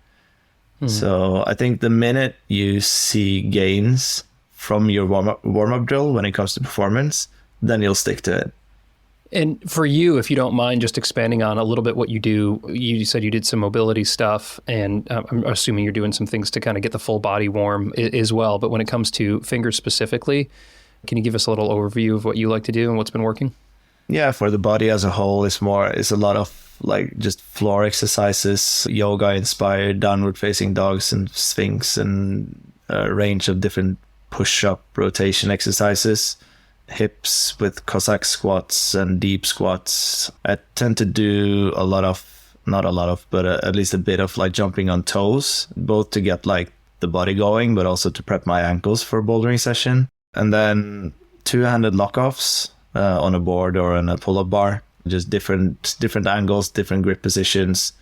Mm. So I think the minute you see gains from your warm-up drill when it comes to performance, then you'll stick to it. And for you, if you don't mind just expanding on a little bit what you do, you said you did some mobility stuff, and I'm assuming you're doing some things to kind of get the full body warm as well. But when it comes to fingers specifically, can you give us a little overview of what you like to do and what's been working? Yeah, for the body as a whole, it's a lot of like just floor exercises, yoga inspired, downward facing dogs and sphinx, and a range of different push-up rotation exercises, hips with Cossack squats and deep squats. I tend to do at least a bit of like jumping on toes, both to get like the body going, but also to prep my ankles for a bouldering session. And then two-handed lock-offs on a board or on a pull-up bar, just different angles, different grip positions.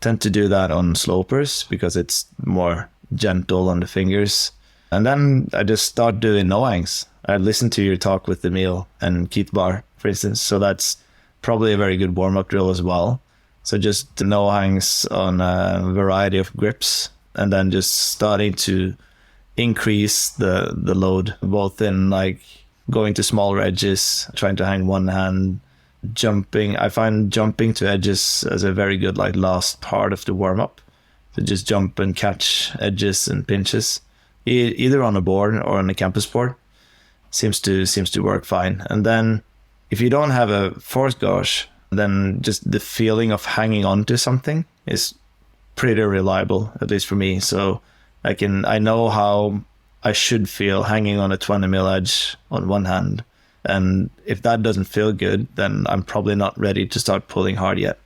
Tend to do that on slopers because it's more gentle on the fingers. And then I just start doing no-hangs. I listened to your talk with Emil and Keith Barr, for instance, so that's probably a very good warm-up drill as well. So just the no-hangs on a variety of grips, and then just starting to increase the load, both in like going to smaller edges, trying to hang one hand, jumping. I find jumping to edges as a very good like last part of the warm-up. So just jump and catch edges and pinches, either on a board or on a campus board. Seems to work fine. And then if you don't have a force gauge, then just the feeling of hanging on to something is pretty reliable, at least for me. So I know how I should feel hanging on a 20 mil edge on one hand. And if that doesn't feel good, then I'm probably not ready to start pulling hard yet.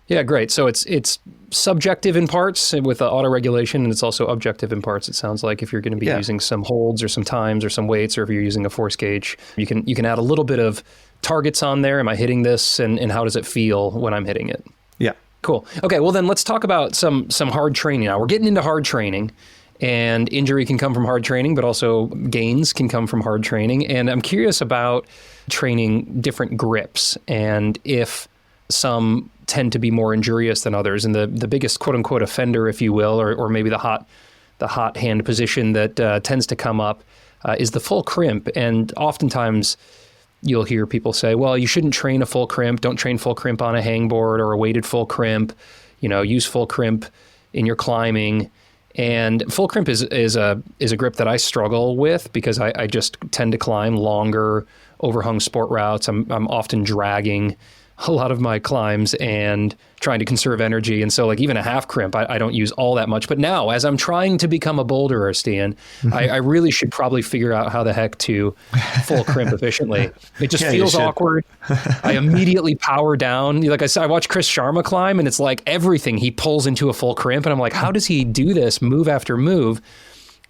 Yeah, great. So it's subjective in parts with the auto-regulation, and it's also objective in parts, it sounds like, if you're going to be using some holds or some times or some weights, or if you're using a force gauge. You can add a little bit of targets on there. Am I hitting this? And how does it feel when I'm hitting it? Yeah. Cool. Okay, well then let's talk about some hard training now. We're getting into hard training. And injury can come from hard training, but also gains can come from hard training. And I'm curious about training different grips and if some tend to be more injurious than others. And the biggest quote unquote offender, if you will, or maybe the hot hand position that tends to come up is the full crimp. And oftentimes you'll hear people say, well, you shouldn't train a full crimp. Don't train full crimp on a hangboard or a weighted full crimp. Use full crimp in your climbing. And full crimp is a grip that I struggle with because I just tend to climb longer, overhung sport routes. I'm often dragging a lot of my climbs and trying to conserve energy. And so like even a half crimp, I don't use all that much. But now as I'm trying to become a boulderer, Stian, I really should probably figure out how the heck to full crimp efficiently. It just feels awkward. I immediately power down. Like I said, I watch Chris Sharma climb and it's like everything he pulls into a full crimp. And I'm like, how does he do this move after move?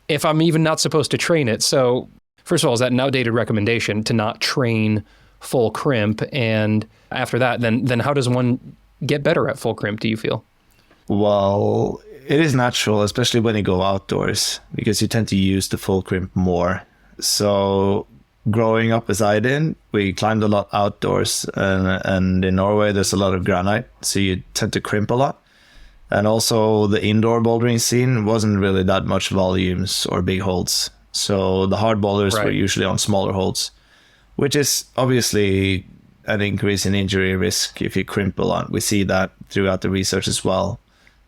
if I'm even not supposed to train it. So first of all, is that an outdated recommendation to not train full crimp? And after that, then how does one get better at full crimp, do you feel? Well, it is natural, especially when you go outdoors, because you tend to use the full crimp more. So growing up as I did, we climbed a lot outdoors, and in Norway there's a lot of granite, so you tend to crimp a lot. And also the indoor bouldering scene wasn't really that much volumes or big holds. So the hard boulders were usually on smaller holds, which is obviously an increase in injury risk if you crimp a lot. We see that throughout the research as well,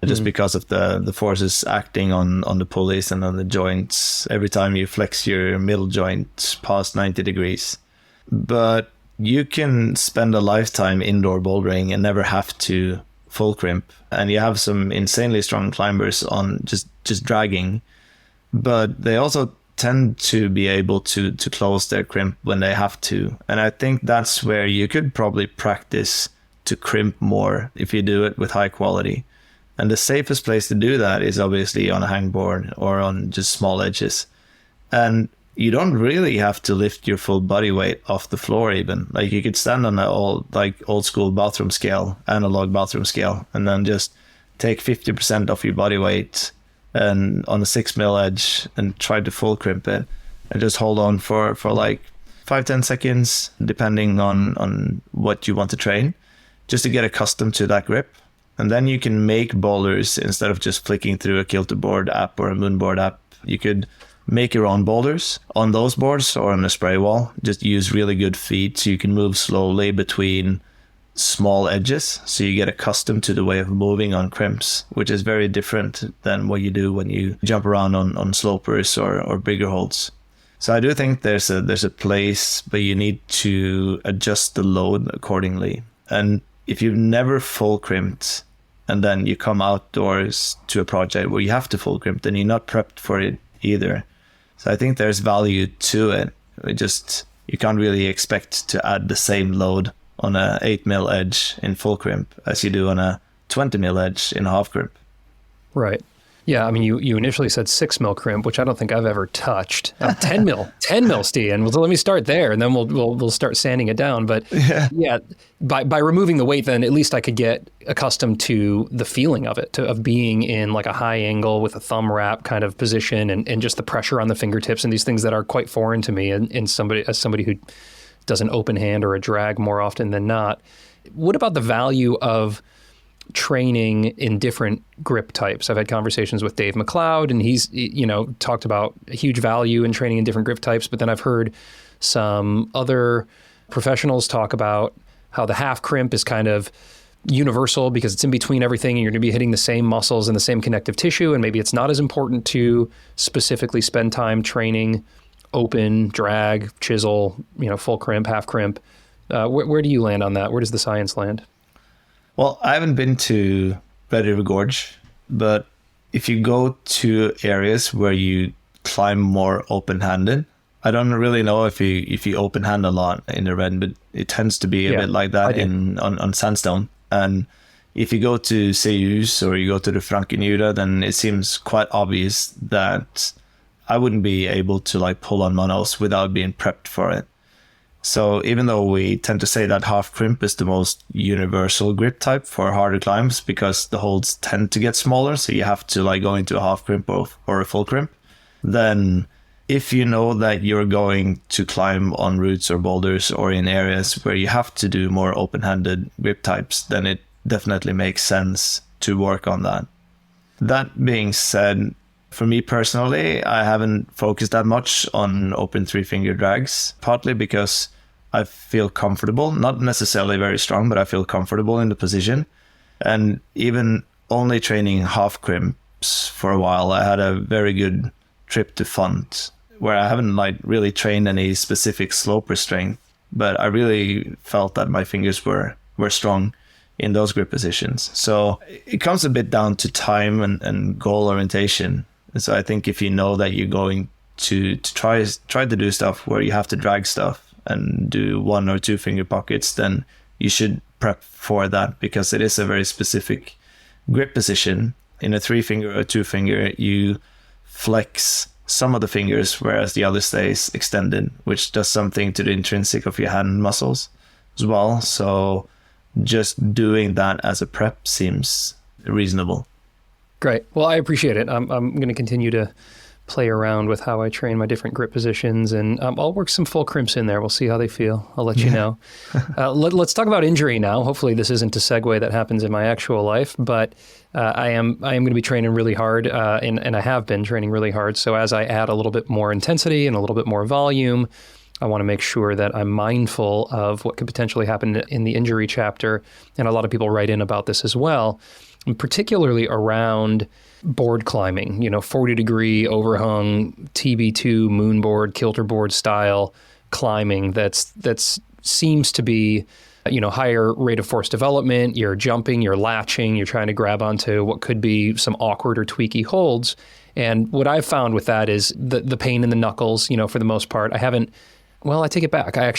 just because of the forces acting on the pulleys and on the joints every time you flex your middle joint past 90 degrees. But you can spend a lifetime indoor bouldering and never have to full crimp, and you have some insanely strong climbers on just dragging, but they also tend to be able to close their crimp when they have to. And I think that's where you could probably practice to crimp more if you do it with high quality. And the safest place to do that is obviously on a hangboard or on just small edges. And you don't really have to lift your full body weight off the floor even. Like you could stand on an old school bathroom scale, analog bathroom scale, and then just take 50% off your body weight and on a 6mm edge and try to full crimp it and just hold on for like 5-10 seconds, depending on what you want to train, just to get accustomed to that grip. And then you can make boulders instead of just flicking through a Kilterboard app or a Moonboard app. You could make your own boulders on those boards or on a spray wall. Just use really good feet so you can move slowly between small edges, so you get accustomed to the way of moving on crimps, which is very different than what you do when you jump around on slopers or bigger holds. So I do think there's a place, but you need to adjust the load accordingly. And if you've never full crimped and then you come outdoors to a project where you have to full crimp, then you're not prepped for it either. So I think there's value to it. You can't really expect to add the same load on a 8mm edge in full crimp as you do on a 20mm edge in half crimp. Right. Yeah, I mean, you initially said 6mm crimp, which I don't think I've ever touched. 10mm, Stian. Well, so let me start there, and then we'll start sanding it down. But yeah, by removing the weight, then at least I could get accustomed to the feeling of it, of being in like a high angle with a thumb wrap kind of position, and just the pressure on the fingertips and these things that are quite foreign to me, and as somebody who does an open hand or a drag more often than not. What about the value of training in different grip types? I've had conversations with Dave McLeod, and he's, talked about a huge value in training in different grip types. But then I've heard some other professionals talk about how the half crimp is kind of universal because it's in between everything and you're going to be hitting the same muscles and the same connective tissue. And maybe it's not as important to specifically spend time training open, drag, chisel, full crimp, half crimp. Where do you land on that? Where does the science land? Well, I haven't been to Red River Gorge, but if you go to areas where you climb more open-handed, I don't really know if you open-hand a lot in the Red, but it tends to be a bit like that on sandstone. And if you go to Seus or you go to the Frankenjura, then it seems quite obvious that I wouldn't be able to pull on monos without being prepped for it. So even though we tend to say that half crimp is the most universal grip type for harder climbs because the holds tend to get smaller, so you have to go into a half crimp or a full crimp, then if you know that you're going to climb on routes or boulders or in areas where you have to do more open-handed grip types, then it definitely makes sense to work on that. That being said, for me personally, I haven't focused that much on open 3-finger drags, partly because I feel comfortable, not necessarily very strong, but I feel comfortable in the position. And even only training half crimps for a while, I had a very good trip to Font, where I haven't really trained any specific sloper strength, but I really felt that my fingers were strong in those grip positions. So it comes a bit down to time and goal orientation. So I think if you know that you're going to try to do stuff where you have to drag stuff and do 1 or 2 finger pockets, then you should prep for that because it is a very specific grip position. In a 3-finger or 2-finger, you flex some of the fingers, whereas the other stays extended, which does something to the intrinsic of your hand muscles as well. So just doing that as a prep seems reasonable. Great. Well, I appreciate it. I'm going to continue to play around with how I train my different grip positions, and I'll work some full crimps in there. We'll see how they feel. I'll let you know. Let's talk about injury now. Hopefully this isn't a segue that happens in my actual life, but I am going to be training really hard, and I have been training really hard. So as I add a little bit more intensity and a little bit more volume, I want to make sure that I'm mindful of what could potentially happen in the injury chapter. And a lot of people write in about this as well, and particularly around board climbing, 40-degree overhung TB2 moonboard, kilter board style climbing that's seems to be, higher rate of force development. You're jumping, you're latching, you're trying to grab onto what could be some awkward or tweaky holds. And what I've found with that is the pain in the knuckles, for the most part. I take it back. I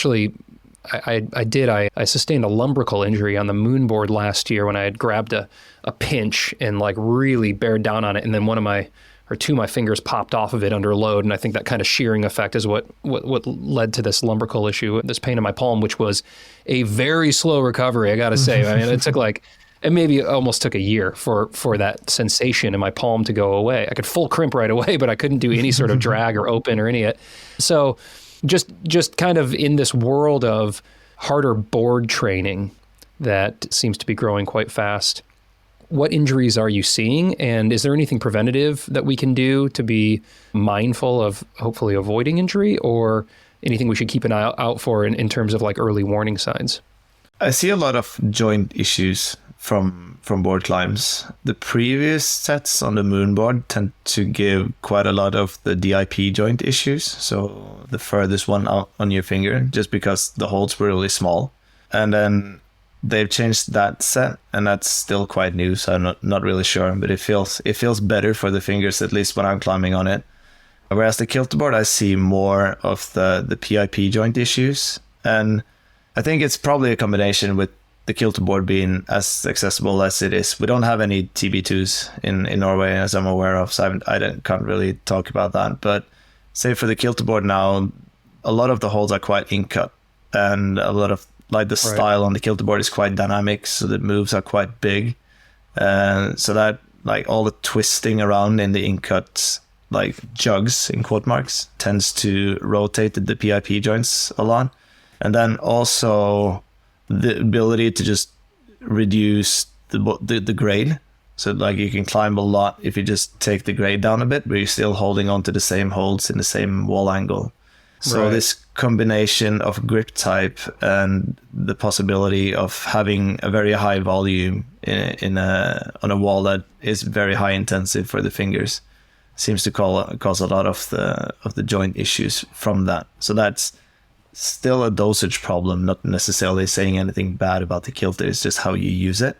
sustained a lumbrical injury on the moonboard last year when I had grabbed a pinch and really bared down on it. And then two of my fingers popped off of it under load. And I think that kind of shearing effect is what led to this lumbrical issue, this pain in my palm, which was a very slow recovery, I got to say. I mean, it almost took a year for that sensation in my palm to go away. I could full crimp right away, but I couldn't do any sort of drag or open or any of it. So just kind of in this world of harder board training that seems to be growing quite fast, what injuries are you seeing? And is there anything preventative that we can do to be mindful of hopefully avoiding injury, or anything we should keep an eye out for in terms of early warning signs? I see a lot of joint issues from board climbs. The previous sets on the moonboard tend to give quite a lot of the DIP joint issues. So the furthest one out on your finger, just because the holds were really small. And then they've changed that set, and that's still quite new, so I'm not really sure. But it feels better for the fingers, at least when I'm climbing on it. Whereas the kilter board, I see more of the PIP joint issues. And I think it's probably a combination with the kilter board being as accessible as it is. We don't have any TB2s in Norway, as I'm aware of, so I can't really talk about that. But say for the kilter board now, a lot of the holds are quite in-cut, and a lot of the style on the kilter board is quite dynamic, so the moves are quite big. So that all the twisting around in the in-cut jugs, in quote marks, tends to rotate the PIP joints a lot. And then also the ability to just reduce the grade. So you can climb a lot if you just take the grade down a bit, but you're still holding on to the same holds in the same wall angle. So this combination of grip type and the possibility of having a very high volume on a wall that is very high intensive for the fingers seems to cause a lot of the joint issues from that. So that's still a dosage problem, not necessarily saying anything bad about the kilter. It's just how you use it.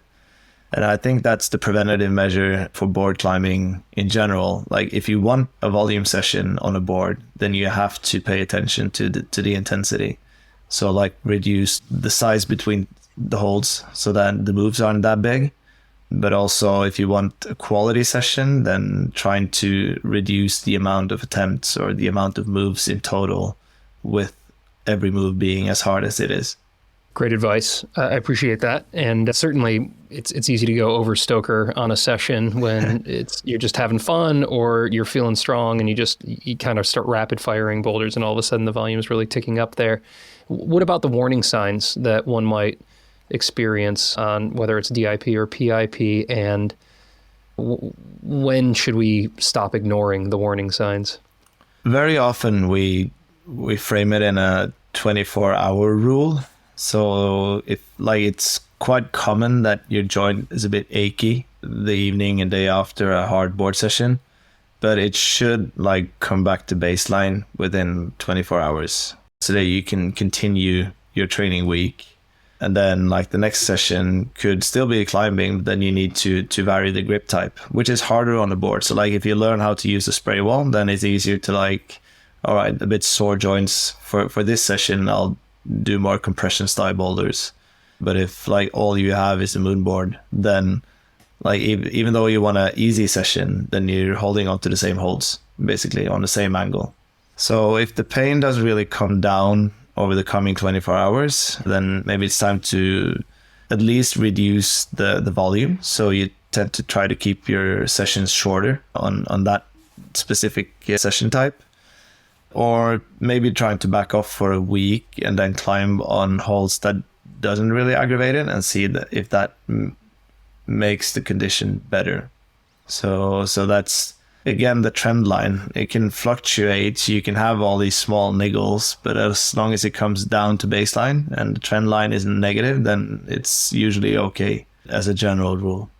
And I think that's the preventative measure for board climbing in general. If you want a volume session on a board, then you have to pay attention to the intensity. So reduce the size between the holds so that the moves aren't that big. But also if you want a quality session, then trying to reduce the amount of attempts or the amount of moves in total, with every move being as hard as it is. Great advice. I appreciate that. And certainly it's easy to go over Stoker on a session when you're just having fun or you're feeling strong and you kind of start rapid firing boulders and all of a sudden the volume is really ticking up there. What about the warning signs that one might experience on whether it's DIP or PIP, and when should we stop ignoring the warning signs? Very often we frame it in a 24-hour rule. So if it's quite common that your joint is a bit achy the evening and day after a hard board session, but it should come back to baseline within 24 hours so that you can continue your training week. And then the next session could still be climbing, but then you need to vary the grip type, which is harder on the board. So if you learn how to use a spray wall, then it's easier to all right, a bit sore joints for this session, I'll do more compression style boulders. But if all you have is a moonboard, then even though you want an easy session, then you're holding on to the same holds basically on the same angle. So if the pain doesn't really come down over the coming 24 hours, then maybe it's time to at least reduce the volume. So you tend to try to keep your sessions shorter on that specific session type. Or maybe trying to back off for a week and then climb on holds that doesn't really aggravate it and see that if that makes the condition better. So that's, again, the trend line. It can fluctuate. You can have all these small niggles, but as long as it comes down to baseline and the trend line isn't negative, then it's usually okay as a general rule.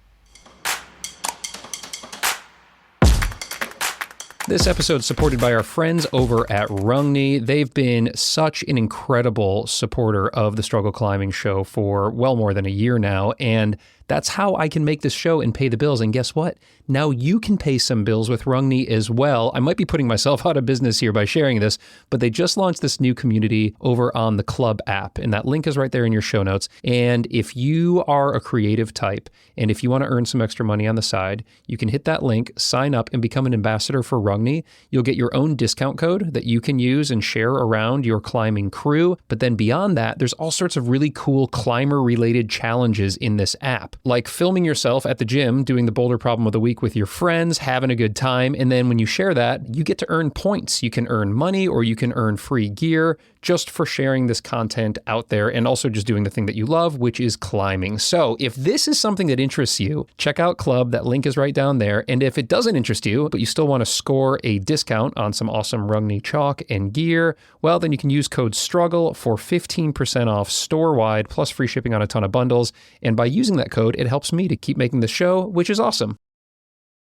This episode is supported by our friends over at Rungni. They've been such an incredible supporter of the Struggle Climbing Show for well more than a year now, and that's how I can make this show and pay the bills. And guess what? Now you can pay some bills with Rungni as well. I might be putting myself out of business here by sharing this, but they just launched this new community over on the Club app, and that link is right there in your show notes. And if you are a creative type, and if you want to earn some extra money on the side, you can hit that link, sign up, and become an ambassador for Rungni. You'll get your own discount code that you can use and share around your climbing crew. But then beyond that, there's all sorts of really cool climber-related challenges in this app, like filming yourself at the gym doing the boulder problem of the week with your friends, having a good time. And then when you share that, you get to earn points. You can earn money or you can earn free gear just for sharing this content out there and also just doing the thing that you love, which is climbing. So if this is something that interests you, check out Club. That link is right down there. And if it doesn't interest you, but you still want to score a discount on some awesome Rungni chalk and gear, well, then you can use code STRUGGLE for 15% off store-wide plus free shipping on a ton of bundles. And by using that code, it helps me to keep making the show, which is awesome.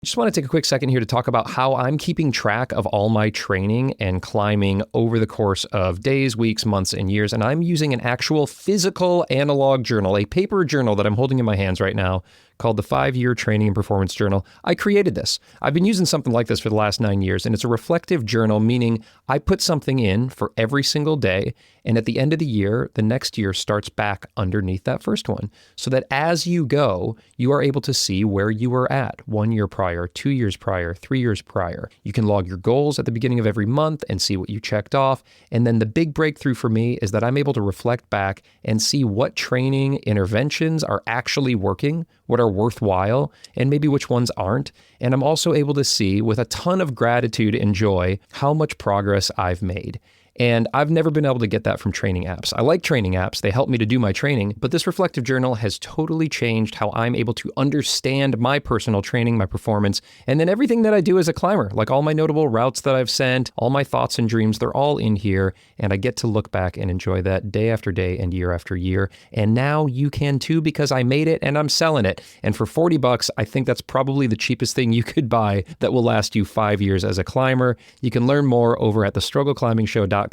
I just want to take a quick second here to talk about how I'm keeping track of all my training and climbing over the course of days, weeks, months, and years. And I'm using an actual physical analog journal, a paper journal that I'm holding in my hands right now, called the 5-Year Training and Performance Journal. I created this. I've been using something like this for the last 9 years, and it's a reflective journal, meaning I put something in for every single day, and at the end of the year, the next year starts back underneath that first one, so that as you go, you are able to see where you were at 1 year prior, 2 years prior, 3 years prior. You can log your goals at the beginning of every month and see what you checked off, and then the big breakthrough for me is that I'm able to reflect back and see what training interventions are actually working, what are worthwhile, and maybe which ones aren't. And I'm also able to see with a ton of gratitude and joy how much progress I've made. And I've never been able to get that from training apps. I like training apps. They help me to do my training, but this reflective journal has totally changed how I'm able to understand my personal training, my performance, and then everything that I do as a climber, like all my notable routes that I've sent, all my thoughts and dreams, they're all in here. And I get to look back and enjoy that day after day and year after year. And now you can too, because I made it and I'm selling it. And for $40, I think that's probably the cheapest thing you could buy that will last you 5 years as a climber. You can learn more over at thestruggleclimbingshow.com/journal.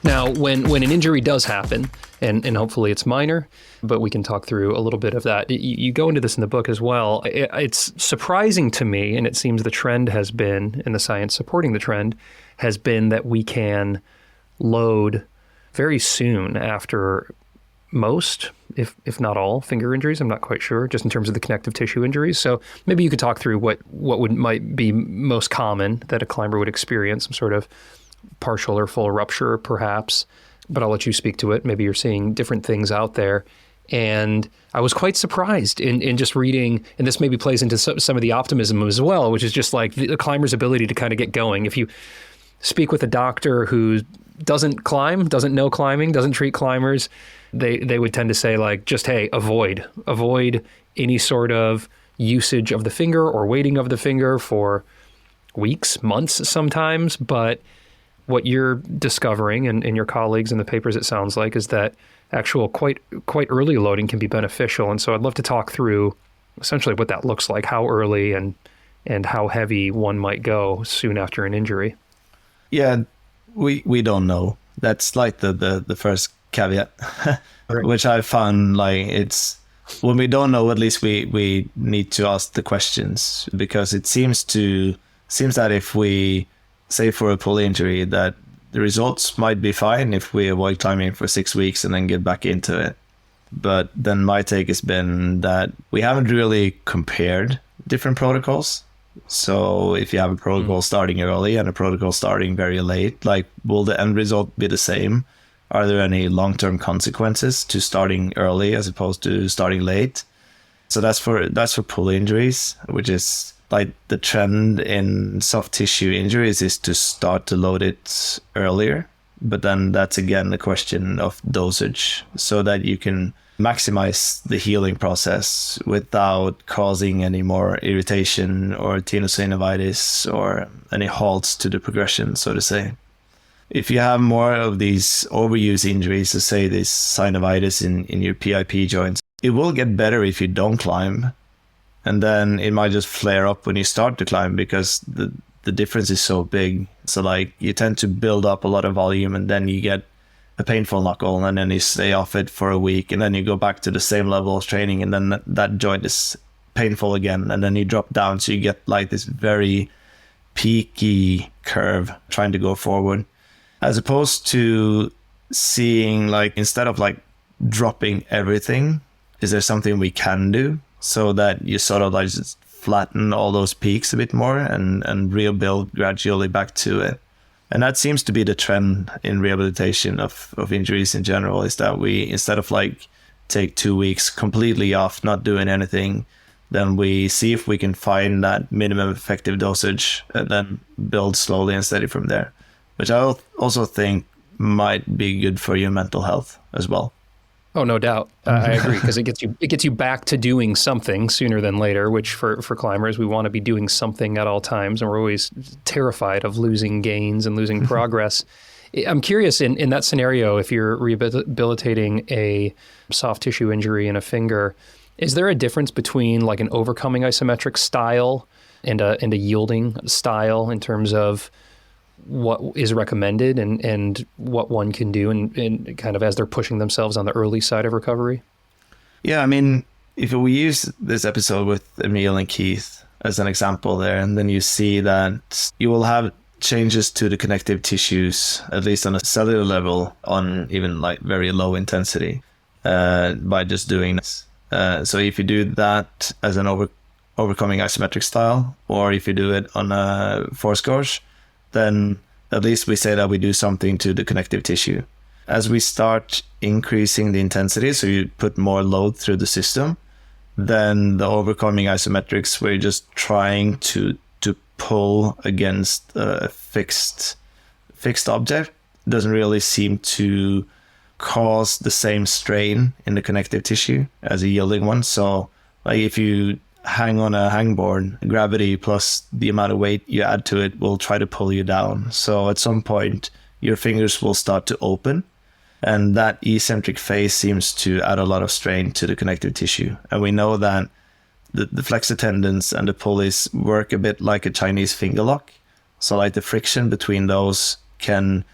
Now, when an injury does happen, and hopefully it's minor, but we can talk through a little bit of that. You go into this in the book as well. It's surprising to me, and it seems the trend has been, and the science supporting the trend, has been that we can load very soon after most, if not all, finger injuries. I'm not quite sure, just in terms of the connective tissue injuries. So maybe you could talk through what might be most common that a climber would experience, some sort of partial or full rupture, perhaps. But I'll let you speak to it. Maybe you're seeing different things out there. And I was quite surprised in just reading, and this maybe plays into some of the optimism as well, which is just like the climber's ability to kind of get going. If you speak with a doctor who doesn't climb, doesn't know climbing, doesn't treat climbers, they would tend to say like, just, hey, avoid any sort of usage of the finger or weighting of the finger for weeks, months sometimes. But what you're discovering and your colleagues in the papers, it sounds like, is that actual quite early loading can be beneficial. And so I'd love to talk through essentially what that looks like, how early and how heavy one might go soon after an injury. Yeah, we don't know. That's like the first caveat, right. Which I found like it's when we don't know, at least we need to ask the questions, because it seems that if we say for a pulley injury that the results might be fine if we avoid climbing for 6 weeks and then get back into it. But then my take has been that we haven't really compared different protocols. So if you have a protocol starting early and a protocol starting very late, like, will the end result be the same? Are there any long-term consequences to starting early as opposed to starting late? So that's for pulley injuries, which is like the trend in soft tissue injuries is to start to load it earlier. But then that's again a question of dosage so that you can maximize the healing process without causing any more irritation or tenosynovitis or any halts to the progression, so to say. If you have more of these overuse injuries, so say this synovitis in your PIP joints, it will get better if you don't climb. And then it might just flare up when you start to climb because the difference is so big. So like you tend to build up a lot of volume and then you get a painful knuckle and then you stay off it for a week and then you go back to the same level of training and then that joint is painful again and then you drop down. So you get like this very peaky curve trying to go forward. As opposed to seeing like, instead of like dropping everything, is there something we can do so that you sort of like just flatten all those peaks a bit more and rebuild gradually back to it? And that seems to be the trend in rehabilitation of injuries in general, is that we, instead of like take 2 weeks completely off, not doing anything, then we see if we can find that minimum effective dosage and then build slowly and steady from there, which I also think might be good for your mental health as well. Oh, no doubt. I agree, because it gets you back to doing something sooner than later, which for climbers, we want to be doing something at all times, and we're always terrified of losing gains and losing progress. I'm curious, in that scenario, if you're rehabilitating a soft tissue injury in a finger, is there a difference between like an overcoming isometric style and a yielding style in terms of what is recommended and what one can do and kind of as they're pushing themselves on the early side of recovery? Yeah, I mean, if we use this episode with Emil and Keith as an example there, and then you see that you will have changes to the connective tissues, at least on a cellular level, on even like very low intensity by just doing this. So if you do that as an overcoming isometric style, or if you do it on a force gauge, then at least we say that we do something to the connective tissue. As we start increasing the intensity, so you put more load through the system, then the overcoming isometrics, we're just trying to pull against a fixed object, doesn't really seem to cause the same strain in the connective tissue as a yielding one. So like if you hang on a hangboard, gravity plus the amount of weight you add to it will try to pull you down. So at some point, your fingers will start to open, and that eccentric phase seems to add a lot of strain to the connective tissue. And we know that the flexor tendons and the pulleys work a bit like a Chinese finger lock. So like the friction between those can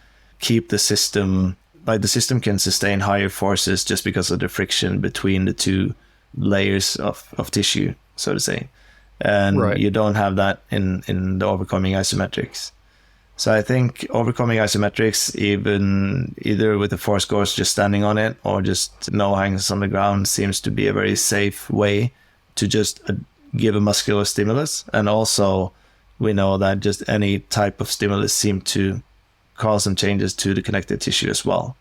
keep the system, like the system can sustain higher forces just because of the friction between the two layers of tissue, so to say. And right. You don't have that in the overcoming isometrics. So I think overcoming isometrics, either with the force gauge just standing on it or just no hangs on the ground, seems to be a very safe way to just give a muscular stimulus. And also we know that just any type of stimulus seems to cause some changes to the connective tissue as well.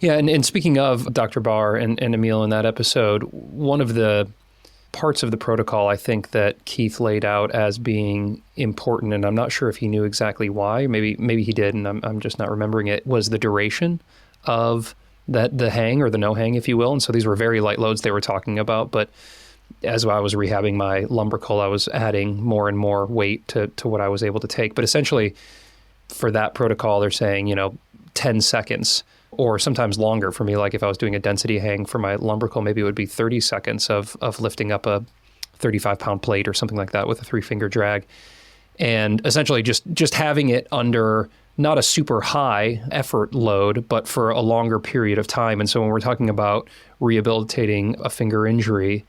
Yeah, and speaking of Dr. Barr and Emil in that episode, one of the parts of the protocol I think that Keith laid out as being important, and I'm not sure if he knew exactly why, maybe he did, and I'm just not remembering it, was the duration of the hang or the no hang, if you will. And so these were very light loads they were talking about, but as I was rehabbing my lumbrical, I was adding more and more weight to what I was able to take. But essentially, for that protocol, they're saying, 10 seconds or sometimes longer for me. Like if I was doing a density hang for my lumbrical, maybe it would be 30 seconds of lifting up a 35-pound plate or something like that with a 3-finger drag. And essentially just having it under not a super high effort load, but for a longer period of time. And so when we're talking about rehabilitating a finger injury,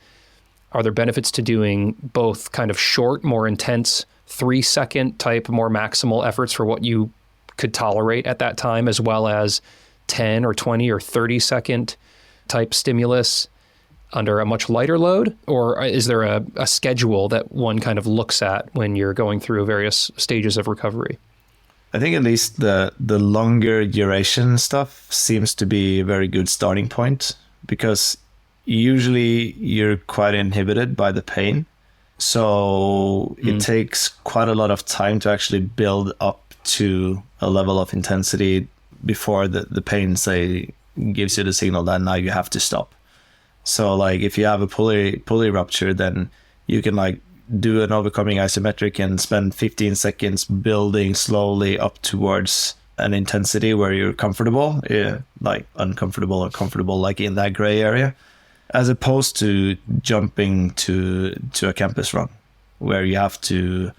are there benefits to doing both kind of short, more intense, 3-second type, more maximal efforts for what you could tolerate at that time, as well as 10 or 20 or 30-second type stimulus under a much lighter load? Or is there a schedule that one kind of looks at when you're going through various stages of recovery? I think at least the longer duration stuff seems to be a very good starting point, because usually you're quite inhibited by the pain. So it takes quite a lot of time to actually build up to a level of intensity before the pain, say, gives you the signal that now you have to stop. So like if you have a pulley rupture, then you can like do an overcoming isometric and spend 15 seconds building slowly up towards an intensity where you're comfortable, like uncomfortable or comfortable, like in that gray area, as opposed to jumping to a campus run where you have to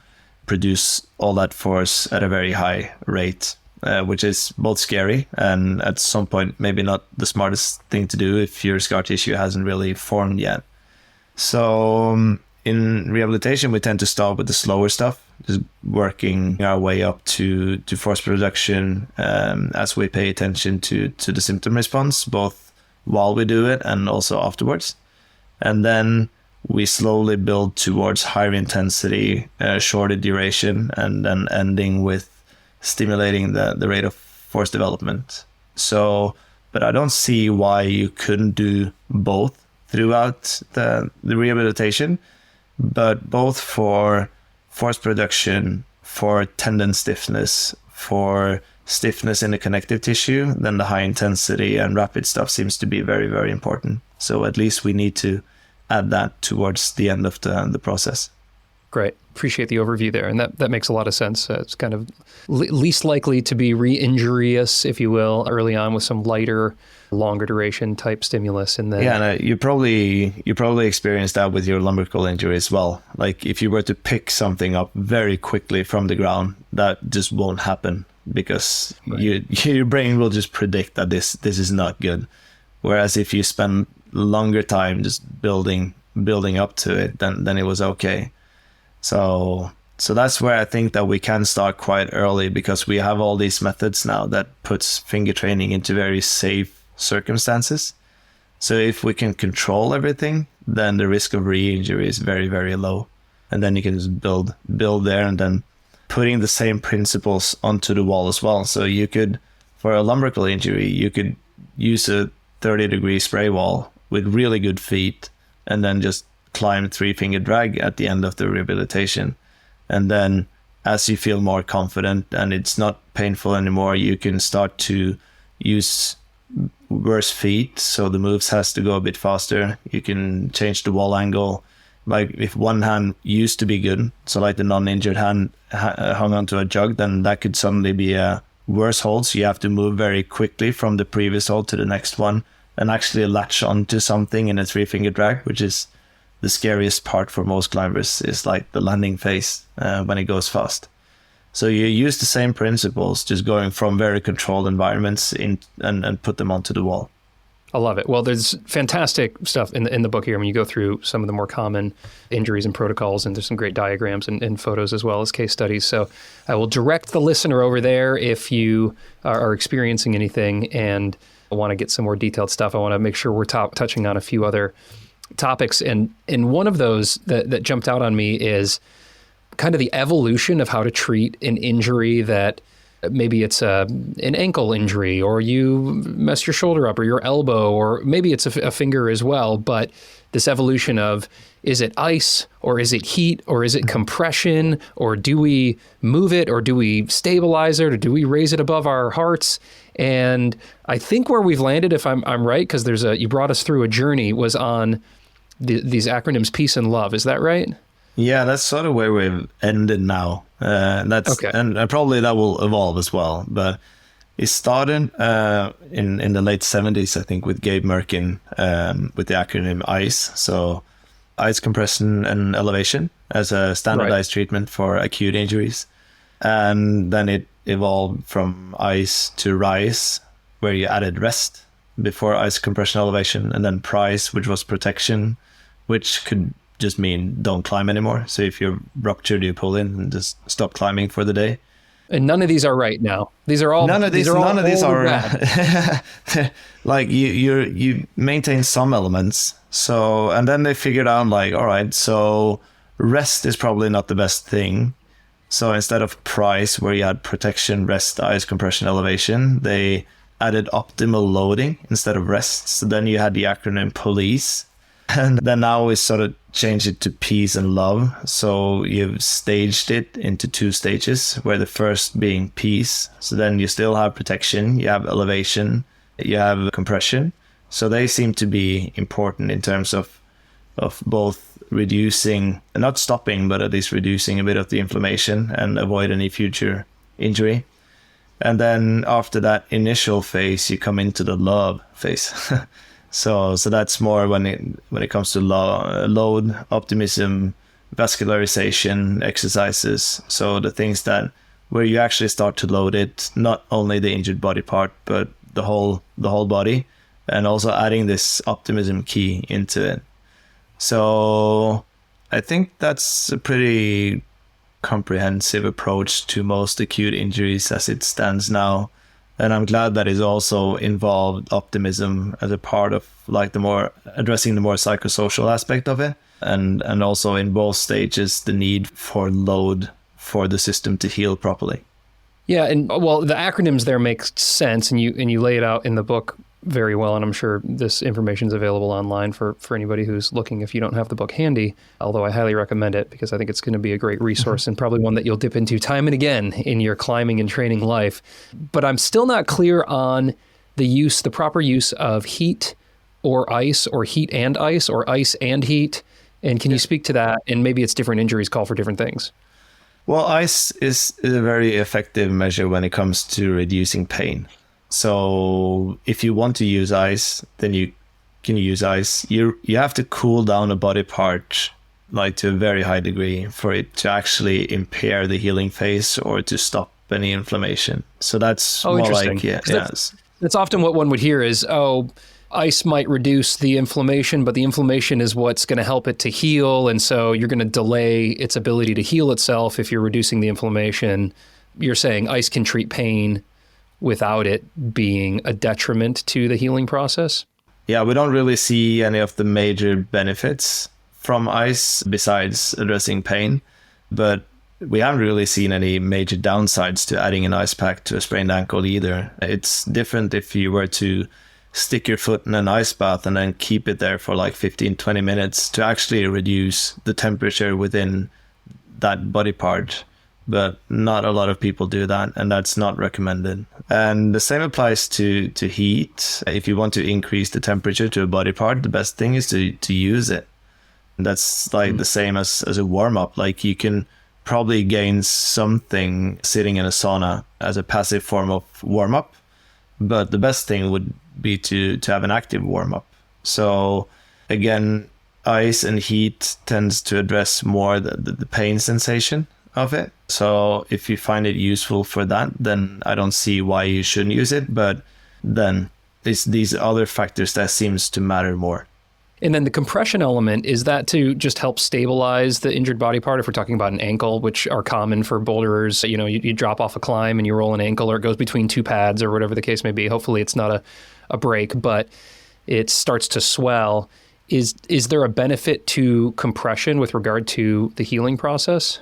produce all that force at a very high rate, which is both scary and at some point maybe not the smartest thing to do if your scar tissue hasn't really formed yet. So in rehabilitation, we tend to start with the slower stuff, just working our way up to force production as we pay attention to the symptom response, both while we do it and also afterwards. And then we slowly build towards higher intensity, shorter duration, and then ending with stimulating the rate of force development. So, but I don't see why you couldn't do both throughout the rehabilitation, but both for force production, for tendon stiffness, for stiffness in the connective tissue, then the high intensity and rapid stuff seems to be very, very important. So at least we need to add that towards the end of the process. Great. Appreciate the overview there. And that makes a lot of sense. It's kind of least likely to be re-injurious, if you will, early on with some lighter, longer duration type stimulus. And then and you probably experienced that with your lumbrical injury as well. Like if you were to pick something up very quickly from the ground, that just won't happen, because your brain will just predict that this is not good. Whereas if you spend longer time just building up to it, then it was okay. So that's where I think that we can start quite early, because we have all these methods now that puts finger training into very safe circumstances. So if we can control everything, then the risk of re-injury is very, very low. And then you can just build there, and then putting the same principles onto the wall as well. So you could, for a lumbrical injury, you could use a 30-degree spray wall with really good feet, and then just climb 3-finger drag at the end of the rehabilitation. And then as you feel more confident and it's not painful anymore, you can start to use worse feet, so the moves has to go a bit faster. You can change the wall angle. Like if one hand used to be good, so like the non-injured hand hung onto a jug, then that could suddenly be a worse hold. So you have to move very quickly from the previous hold to the next one and actually latch onto something in a 3-finger drag, which is the scariest part for most climbers, is like the landing phase when it goes fast. So you use the same principles, just going from very controlled environments and put them onto the wall. I love it. Well, there's fantastic stuff in the book here. I mean, you go through some of the more common injuries and protocols, and there's some great diagrams and photos as well as case studies. So I will direct the listener over there if you are experiencing anything and want to get some more detailed stuff. I want to make sure we're touching on a few other topics. And one of those that jumped out on me is kind of the evolution of how to treat an injury that maybe it's an ankle injury, or you mess your shoulder up, or your elbow, or maybe it's a finger as well. But this evolution of, is it ice, or is it heat, or is it compression, or do we move it, or do we stabilize it, or do we raise it above our hearts? And I think where we've landed, if I'm right, because you brought us through a journey, was on these acronyms, peace and love. Is that right? Yeah, that's sort of where we've ended now. That's okay. And probably that will evolve as well. But it started in the late 70s, I think, with Gabe Merkin with the acronym ICE. So ice compression and elevation as a standardized treatment for acute injuries. And then it evolved from ice to RISE, where you added rest before ice compression elevation, and then PRICE, which was protection, which could just mean don't climb anymore. So if you're ruptured, you pull in and just stop climbing for the day. And none of these are right now. These are all none of these are bad. like you maintain some elements. So, and then they figured out like, all right, so rest is probably not the best thing. So instead of price, where you had protection, rest, ice, compression, elevation, they added optimal loading instead of rest. So then you had the acronym PULLEYS. And then now we sort of changed it to peace and love. So you've staged it into 2 stages, where the first being peace. So then you still have protection, you have elevation, you have compression. So they seem to be important in terms of both reducing, not stopping, but at least reducing a bit of the inflammation and avoid any future injury. And then after that initial phase, you come into the love phase. So that's more when it comes to load, optimism, vascularization, exercises. So the things that where you actually start to load it, not only the injured body part, but the whole body, and also adding this optimism key into it. So I think that's a pretty comprehensive approach to most acute injuries as it stands now. And I'm glad that it's also involved optimism as a part of like addressing the more psychosocial aspect of it. And also in both stages, the need for load for the system to heal properly. Yeah. And well, the acronyms there make sense, and you lay it out in the book very well. And I'm sure this information is available online for anybody who's looking if you don't have the book handy, although I highly recommend it because I think it's going to be a great resource and probably one that you'll dip into time and again in your climbing and training life. But I'm still not clear on the proper use of heat or ice, or heat and ice, or ice and heat. And can you speak to that? And maybe it's different injuries call for different things. Well, ice is a very effective measure when it comes to reducing pain. So if you want to use ice, then you can use ice. You have to cool down a body part like to a very high degree for it to actually impair the healing phase or to stop any inflammation. So that's more like, yes. That's often what one would hear is, ice might reduce the inflammation, but the inflammation is what's going to help it to heal. And so you're going to delay its ability to heal itself if you're reducing the inflammation. You're saying ice can treat pain without it being a detriment to the healing process? Yeah, we don't really see any of the major benefits from ice besides addressing pain, but we haven't really seen any major downsides to adding an ice pack to a sprained ankle either. It's different if you were to stick your foot in an ice bath and then keep it there for like 15-20 minutes to actually reduce the temperature within that body part. But not a lot of people do that, and that's not recommended. And the same applies to heat. If you want to increase the temperature to a body part, the best thing is to use it. And that's like the same as a warm-up. Like you can probably gain something sitting in a sauna as a passive form of warm-up, but the best thing would be to have an active warm-up. So again, ice and heat tends to address more the pain sensation of it. So if you find it useful for that, then I don't see why you shouldn't use it. But then it's these other factors that seems to matter more. And then the compression element, is that to just help stabilize the injured body part? If we're talking about an ankle, which are common for boulderers, you drop off a climb and you roll an ankle, or it goes between 2 pads or whatever the case may be. Hopefully it's not a break, but it starts to swell. Is there a benefit to compression with regard to the healing process?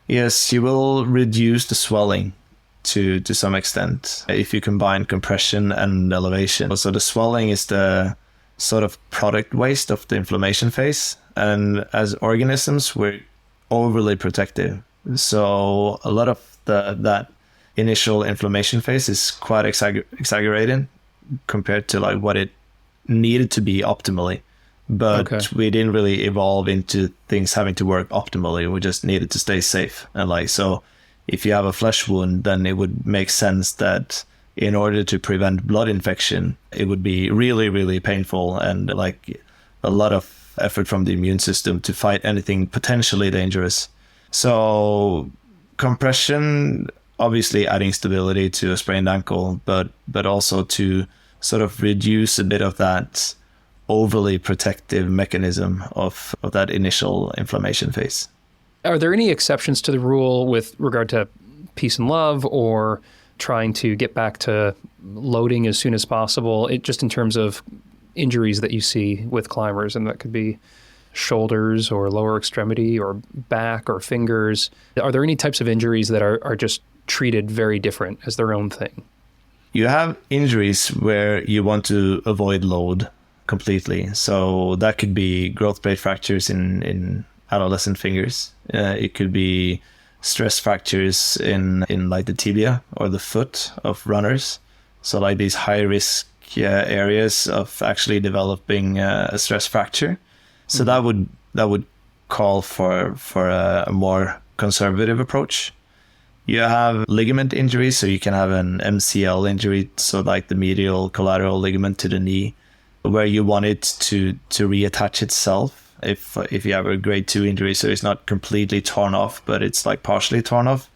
Yes, you will reduce the swelling to some extent if you combine compression and elevation. So the swelling is the sort of product waste of the inflammation phase. And as organisms, we're overly protective. So a lot of that initial inflammation phase is quite exaggerated compared to like what it needed to be optimally. But we didn't really evolve into things having to work optimally. We just needed to stay safe. And so if you have a flesh wound, then it would make sense that in order to prevent blood infection, it would be really, really painful and like a lot of effort from the immune system to fight anything potentially dangerous. So compression, obviously adding stability to a sprained ankle, but also to sort of reduce a bit of that overly protective mechanism of that initial inflammation phase. Are there any exceptions to the rule with regard to peace and love or trying to get back to loading as soon as possible, just in terms of injuries that you see with climbers, and that could be shoulders or lower extremity or back or fingers. Are there any types of injuries that are just treated very different as their own thing? You have injuries where you want to avoid load completely. So that could be growth plate fractures in adolescent fingers. It could be stress fractures in like the tibia or the foot of runners. So like these high risk areas of actually developing a stress fracture. So that would call for a more conservative approach. You have ligament injuries, so you can have an MCL injury, so like the medial collateral ligament to the knee, where you want it to reattach itself if you have a grade 2 injury, so it's not completely torn off, but it's like partially torn off.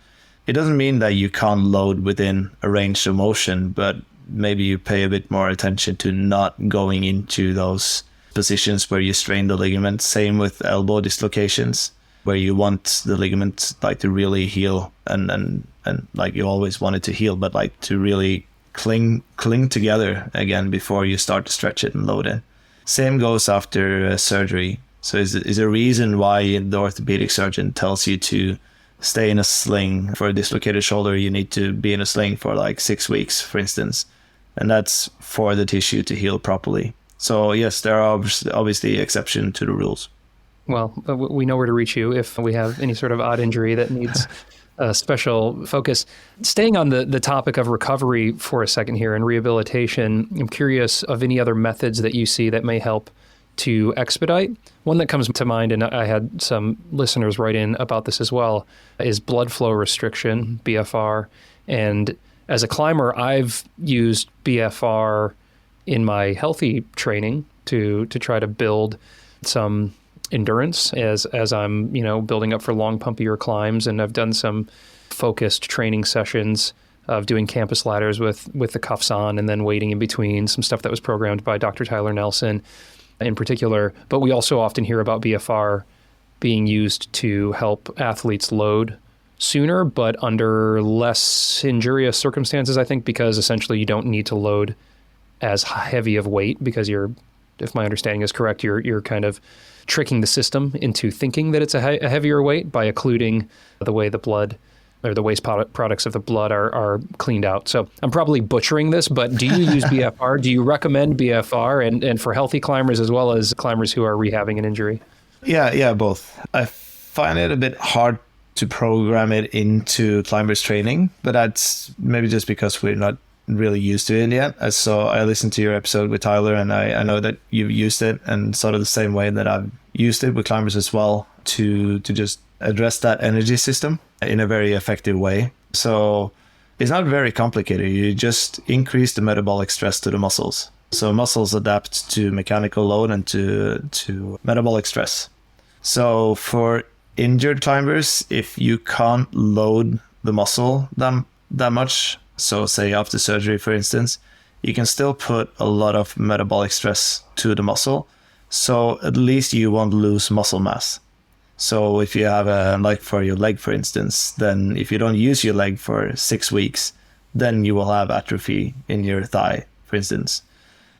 It doesn't mean that you can't load within a range of motion, but maybe you pay a bit more attention to not going into those positions where you strain the ligament. Same with elbow dislocations, where you want the ligament like to really heal and like you always want it to heal, but like to really cling together again before you start to stretch it and load it. Same goes after surgery. So is a reason why the orthopedic surgeon tells you to stay in a sling. For a dislocated shoulder, you need to be in a sling for like 6 weeks, for instance. And that's for the tissue to heal properly. So yes, there are obviously exceptions to the rules. Well, we know where to reach you if we have any sort of odd injury that needs a special focus. Staying on the topic of recovery for a second here and rehabilitation, I'm curious of any other methods that you see that may help to expedite. One that comes to mind, and I had some listeners write in about this as well, is blood flow restriction, BFR. And as a climber, I've used BFR in my healthy training to try to build some endurance as I'm, building up for long pumpier climbs. And I've done some focused training sessions of doing campus ladders with the cuffs on and then waiting in between, some stuff that was programmed by Dr. Tyler Nelson in particular. But we also often hear about BFR being used to help athletes load sooner, but under less injurious circumstances, I think, because essentially you don't need to load as heavy of weight because if my understanding is correct, you're kind of tricking the system into thinking that it's a heavier weight by occluding the way the blood or the waste products of the blood are cleaned out. So I'm probably butchering this, but do you use BFR? Do you recommend BFR and for healthy climbers as well as climbers who are rehabbing an injury? Yeah, both. I find it a bit hard to program it into climbers training, but that's maybe just because we're not really used to it yet. So I listened to your episode with Tyler, and I know that you've used it and sort of the same way that I've used it with climbers as well to just address that energy system in a very effective way. So it's not very complicated. You just increase the metabolic stress to the muscles. So muscles adapt to mechanical load and to metabolic stress. So for injured climbers, if you can't load the muscle that much, so say after surgery, for instance, you can still put a lot of metabolic stress to the muscle. So at least you won't lose muscle mass. So if you have like for your leg, for instance, then if you don't use your leg for 6 weeks, then you will have atrophy in your thigh, for instance.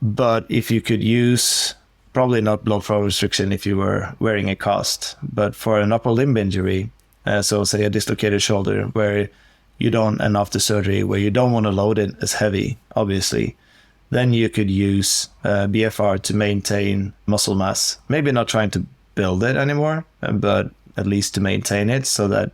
But if you could use, probably not blood flow restriction if you were wearing a cast, but for an upper limb injury, so say a dislocated shoulder where you don't, and after surgery where you don't want to load it as heavy, obviously, then you could use BFR to maintain muscle mass. Maybe not trying to build it anymore, but at least to maintain it so that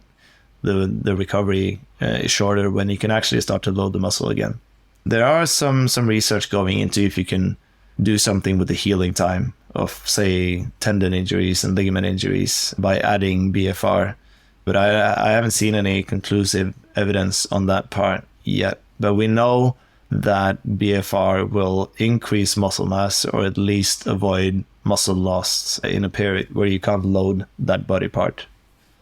the recovery is shorter when you can actually start to load the muscle again. There are some research going into if you can do something with the healing time of, say, tendon injuries and ligament injuries by adding BFR. But I haven't seen any conclusive evidence on that part yet. But we know that BFR will increase muscle mass or at least avoid muscle loss in a period where you can't load that body part.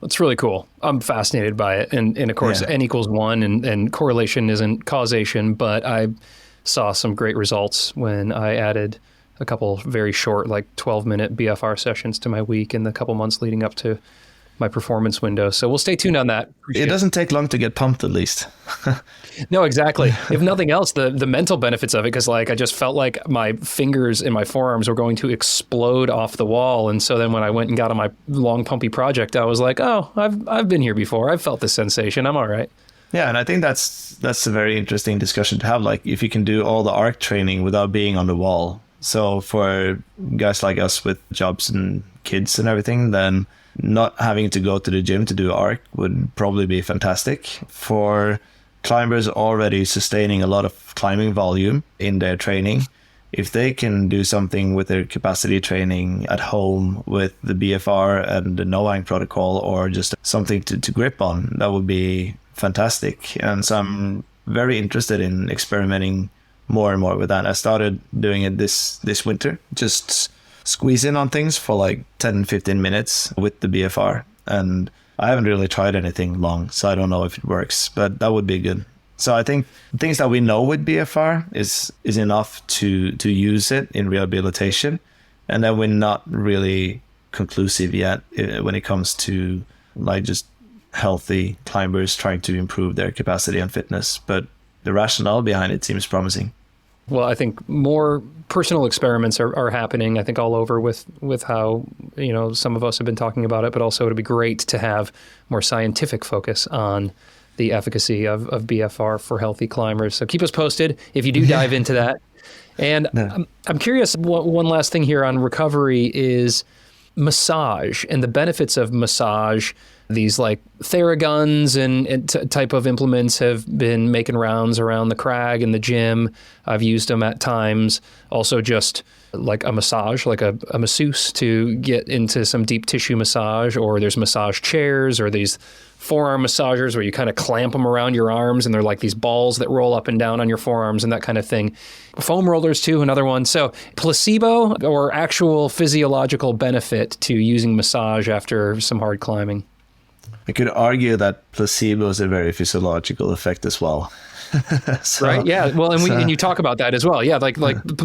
That's really cool. I'm fascinated by it. And of course, N equals 1 and correlation isn't causation, but I saw some great results when I added a couple very short, like 12-minute BFR sessions to my week in the couple months leading up to my performance window. So we'll stay tuned on that. It doesn't take long to get pumped, at least. No, exactly. If nothing else, the mental benefits of it, because like I just felt like my fingers and my forearms were going to explode off the wall. And so then when I went and got on my long pumpy project, I was like, oh, I've been here before. I've felt this sensation. I'm all right. Yeah, and I think that's a very interesting discussion to have. Like, if you can do all the arc training without being on the wall. So for guys like us with jobs and kids and everything, then not having to go to the gym to do arc would probably be fantastic. For climbers already sustaining a lot of climbing volume in their training, if they can do something with their capacity training at home with the BFR and the no-hang protocol, or just something to grip on, that would be fantastic. And so I'm very interested in experimenting more and more with that. I started doing it this winter, just squeeze in on things for like 10-15 minutes with the BFR, and I haven't really tried anything long, so I don't know if it works, but that would be good. So I think things that we know with BFR is enough to use it in rehabilitation, and then we're not really conclusive yet when it comes to like just healthy climbers trying to improve their capacity and fitness, but the rationale behind it seems promising. Well, I think more personal experiments are happening, I think, all over with how, some of us have been talking about it, but also it'd be great to have more scientific focus on the efficacy of BFR for healthy climbers. So keep us posted if you do dive into that. And I'm curious, one last thing here on recovery is massage and the benefits of massage. These like Theraguns and type of implements have been making rounds around the crag and the gym. I've used them at times. Also just like a massage, like a masseuse to get into some deep tissue massage, or there's massage chairs or these forearm massagers where you kind of clamp them around your arms and they're like these balls that roll up and down on your forearms and that kind of thing. Foam rollers too, another one. So placebo or actual physiological benefit to using massage after some hard climbing? I could argue that placebo is a very physiological effect as well. Right? Yeah. Well, and you talk about that as well. Yeah, like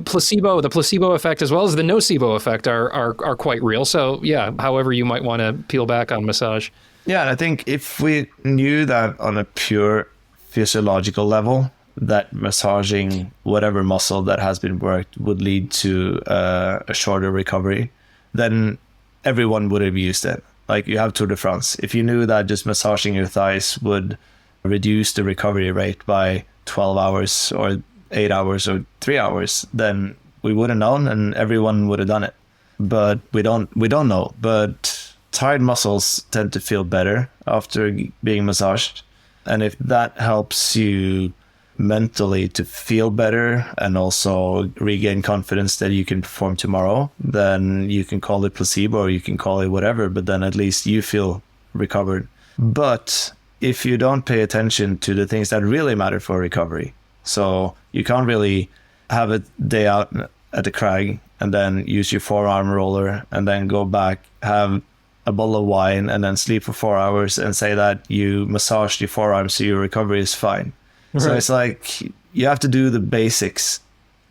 placebo, the placebo effect as well as the nocebo effect are quite real. So yeah, however you might want to peel back on massage. Yeah, and I think if we knew that on a pure physiological level, that massaging whatever muscle that has been worked would lead to a shorter recovery, then everyone would have used it. Like you have Tour de France. If you knew that just massaging your thighs would reduce the recovery rate by 12 hours or 8 hours or 3 hours, then we would have known and everyone would have done it. But we don't know. But tired muscles tend to feel better after being massaged. And if that helps you mentally to feel better and also regain confidence that you can perform tomorrow, then you can call it placebo or you can call it whatever, but then at least you feel recovered. But if you don't pay attention to the things that really matter for recovery, so you can't really have a day out at the crag and then use your forearm roller and then go back, have a bottle of wine and then sleep for 4 hours and say that you massaged your forearm so your recovery is fine. Right. So it's like you have to do the basics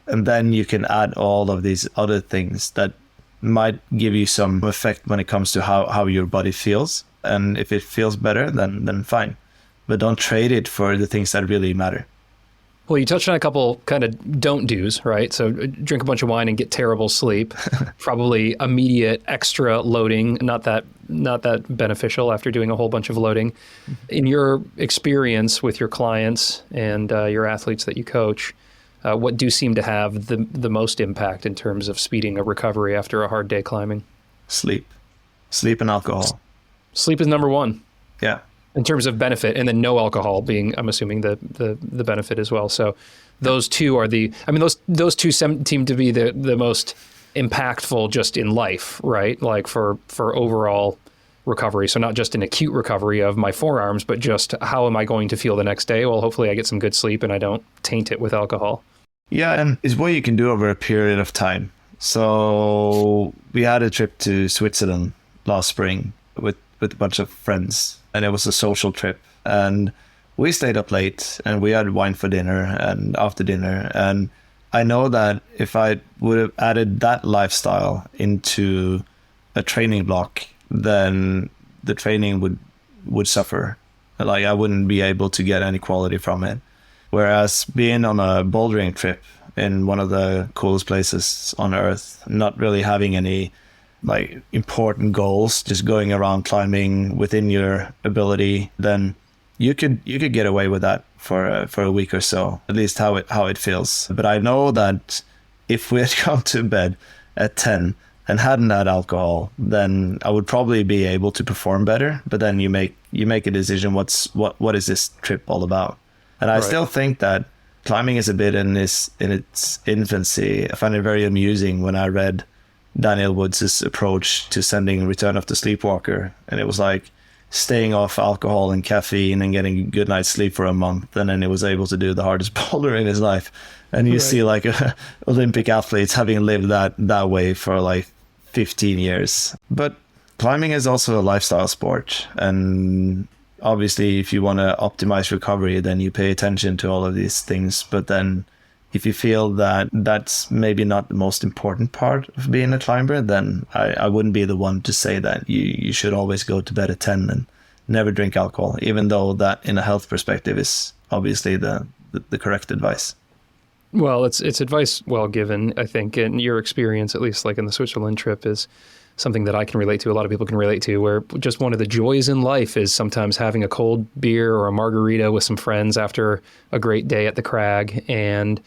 and then you can add all of these other things that might give you some effect when it comes to how your body feels. And if it feels better, then fine. But don't trade it for the things that really matter. Well, you touched on a couple kind of don't do's, right? So drink a bunch of wine and get terrible sleep. Probably immediate extra loading, not that beneficial after doing a whole bunch of loading. In your experience with your clients and your athletes that you coach, what do seem to have the most impact in terms of speeding a recovery after a hard day climbing? Sleep and alcohol. Sleep is number one. Yeah. In terms of benefit, and then no alcohol being, I'm assuming, the benefit as well. So those two are those two seem to be the most impactful just in life, right? Like for overall recovery. So not just an acute recovery of my forearms, but just how am I going to feel the next day? Well, hopefully I get some good sleep and I don't taint it with alcohol. Yeah, and it's what you can do over a period of time. So we had a trip to Switzerland last spring with a bunch of friends. And it was a social trip, and we stayed up late and we had wine for dinner and after dinner. And I know that if I would have added that lifestyle into a training block, then the training would suffer. Like I wouldn't be able to get any quality from it. Whereas being on a bouldering trip in one of the coolest places on earth, not really having any like important goals, just going around climbing within your ability, then you could get away with that for a week or so, at least how it feels. But I know that if we had gone to bed at 10 and hadn't had alcohol, then I would probably be able to perform better. But then you make a decision, what is this trip all about? And I still think that climbing is a bit in its infancy. I find it very amusing when I read Daniel Woods' approach to sending Return of the Sleepwalker, and it was like staying off alcohol and caffeine and getting a good night's sleep for a month, and then he was able to do the hardest boulder in his life. And you see like Olympic athletes having lived that way for like 15 years. But climbing is also a lifestyle sport, and obviously if you want to optimize recovery, then you pay attention to all of these things. But then if you feel that that's maybe not the most important part of being a climber, then I wouldn't be the one to say that you should always go to bed at 10 and never drink alcohol, even though that in a health perspective is obviously the correct advice. Well, it's advice well given, I think, and your experience, at least like in the Switzerland trip, is something that I can relate to, a lot of people can relate to, where just one of the joys in life is sometimes having a cold beer or a margarita with some friends after a great day at the crag. And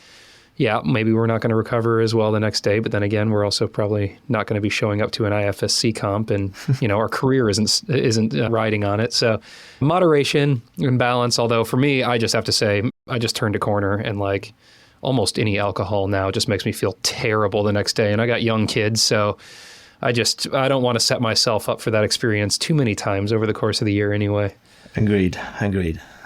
yeah, maybe we're not going to recover as well the next day, but then again, we're also probably not going to be showing up to an IFSC comp, and our career isn't riding on it. So moderation and balance, although for me, I just have to say, I just turned a corner, and like almost any alcohol now just makes me feel terrible the next day. And I got young kids, so I don't want to set myself up for that experience too many times over the course of the year anyway. Agreed.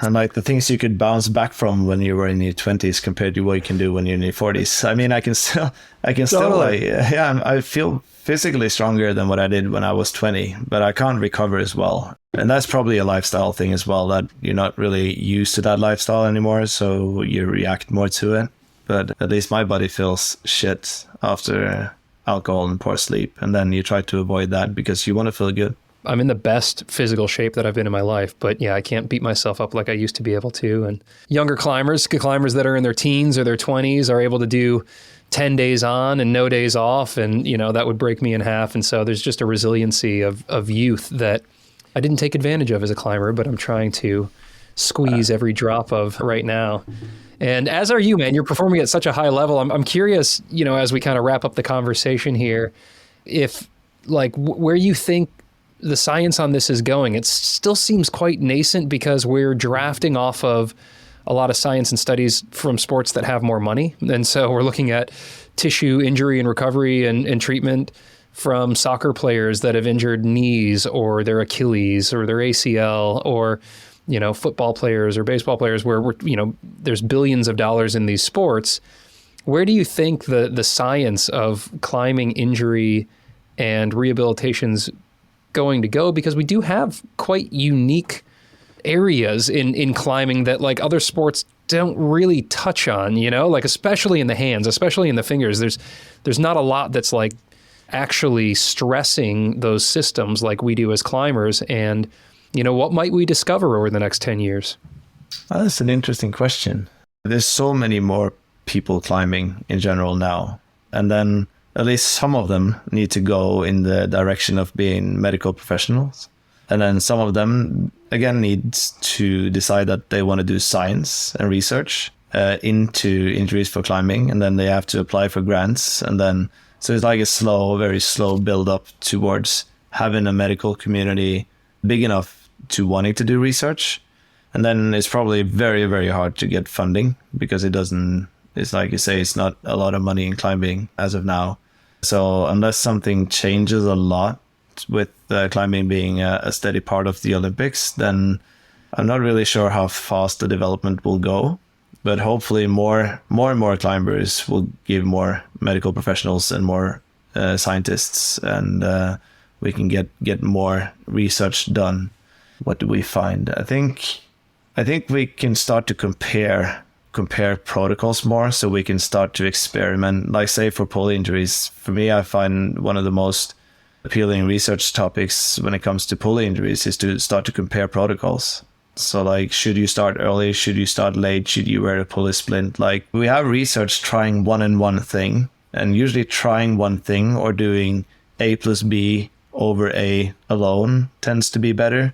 And like the things you could bounce back from when you were in your 20s compared to what you can do when you're in your 40s. I mean, I can still Totally. I feel physically stronger than what I did when I was 20, but I can't recover as well. And that's probably a lifestyle thing as well, that you're not really used to that lifestyle anymore, so you react more to it. But at least my body feels shit after alcohol and poor sleep, and then you try to avoid that because you want to feel good. I'm in the best physical shape that I've been in my life, but yeah, I can't beat myself up like I used to be able to. And younger climbers that are in their teens or their 20s are able to do 10 days on and no days off, and that would break me in half. And so there's just a resiliency of youth that I didn't take advantage of as a climber, but I'm trying to squeeze every drop of right now. And as are you, man. You're performing at such a high level. I'm curious, as we kind of wrap up the conversation here, if like where you think the science on this is going. It still seems quite nascent because we're drafting off of a lot of science and studies from sports that have more money. And so we're looking at tissue injury and recovery and treatment from soccer players that have injured knees or their Achilles or their ACL, or football players or baseball players where there's billions of dollars in these sports. Where do you think the science of climbing injury and rehabilitation's going to go? Because we do have quite unique areas in climbing that like other sports don't really touch on, like especially in the hands, especially in the fingers. There's not a lot that's like actually stressing those systems like we do as climbers. And what might we discover over the next 10 years? Oh, that's an interesting question. There's so many more people climbing in general now. And then at least some of them need to go in the direction of being medical professionals. And then some of them, again, need to decide that they want to do science and research into injuries for climbing. And then they have to apply for grants. And then, so it's like a very slow build up towards having a medical community big enough to wanting to do research. And then it's probably very, very hard to get funding because it's like you say, it's not a lot of money in climbing as of now. So unless something changes a lot with climbing being a steady part of the Olympics, then I'm not really sure how fast the development will go. But hopefully more and more climbers will give more medical professionals and more scientists, and we can get more research done. What do we find? I think we can start to compare protocols more, so we can start to experiment. Like say for pulley injuries, for me, I find one of the most appealing research topics when it comes to pulley injuries is to start to compare protocols. So like, should you start early? Should you start late? Should you wear a pulley splint? Like, we have research trying one thing, and usually trying one thing or doing A plus B over A alone tends to be better.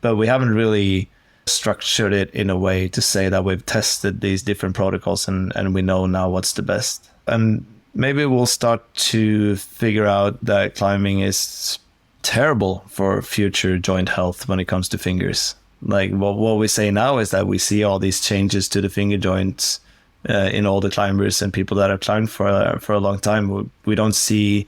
But we haven't really structured it in a way to say that we've tested these different protocols and we know now what's the best. And maybe we'll start to figure out that climbing is terrible for future joint health when it comes to fingers. Like, what we say now is that we see all these changes to the finger joints in all the climbers and people that have climbed for a long time. We don't see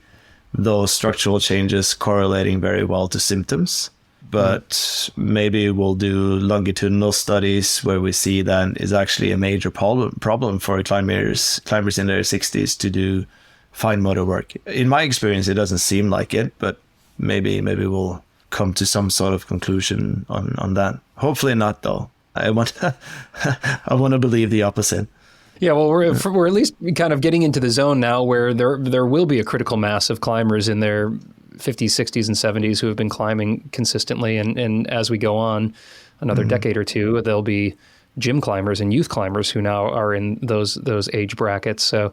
those structural changes correlating very well to symptoms. But maybe we'll do longitudinal studies where we see that is actually a major problem for climbers in their 60s to do fine motor work. In my experience, it doesn't seem like it, but maybe we'll come to some sort of conclusion on that. Hopefully not, though. I want to believe the opposite. Yeah, well, we're at least kind of getting into the zone now where there will be a critical mass of climbers in their 50s, 60s, and 70s who have been climbing consistently. And as we go on another decade or two, there'll be gym climbers and youth climbers who now are in those age brackets. So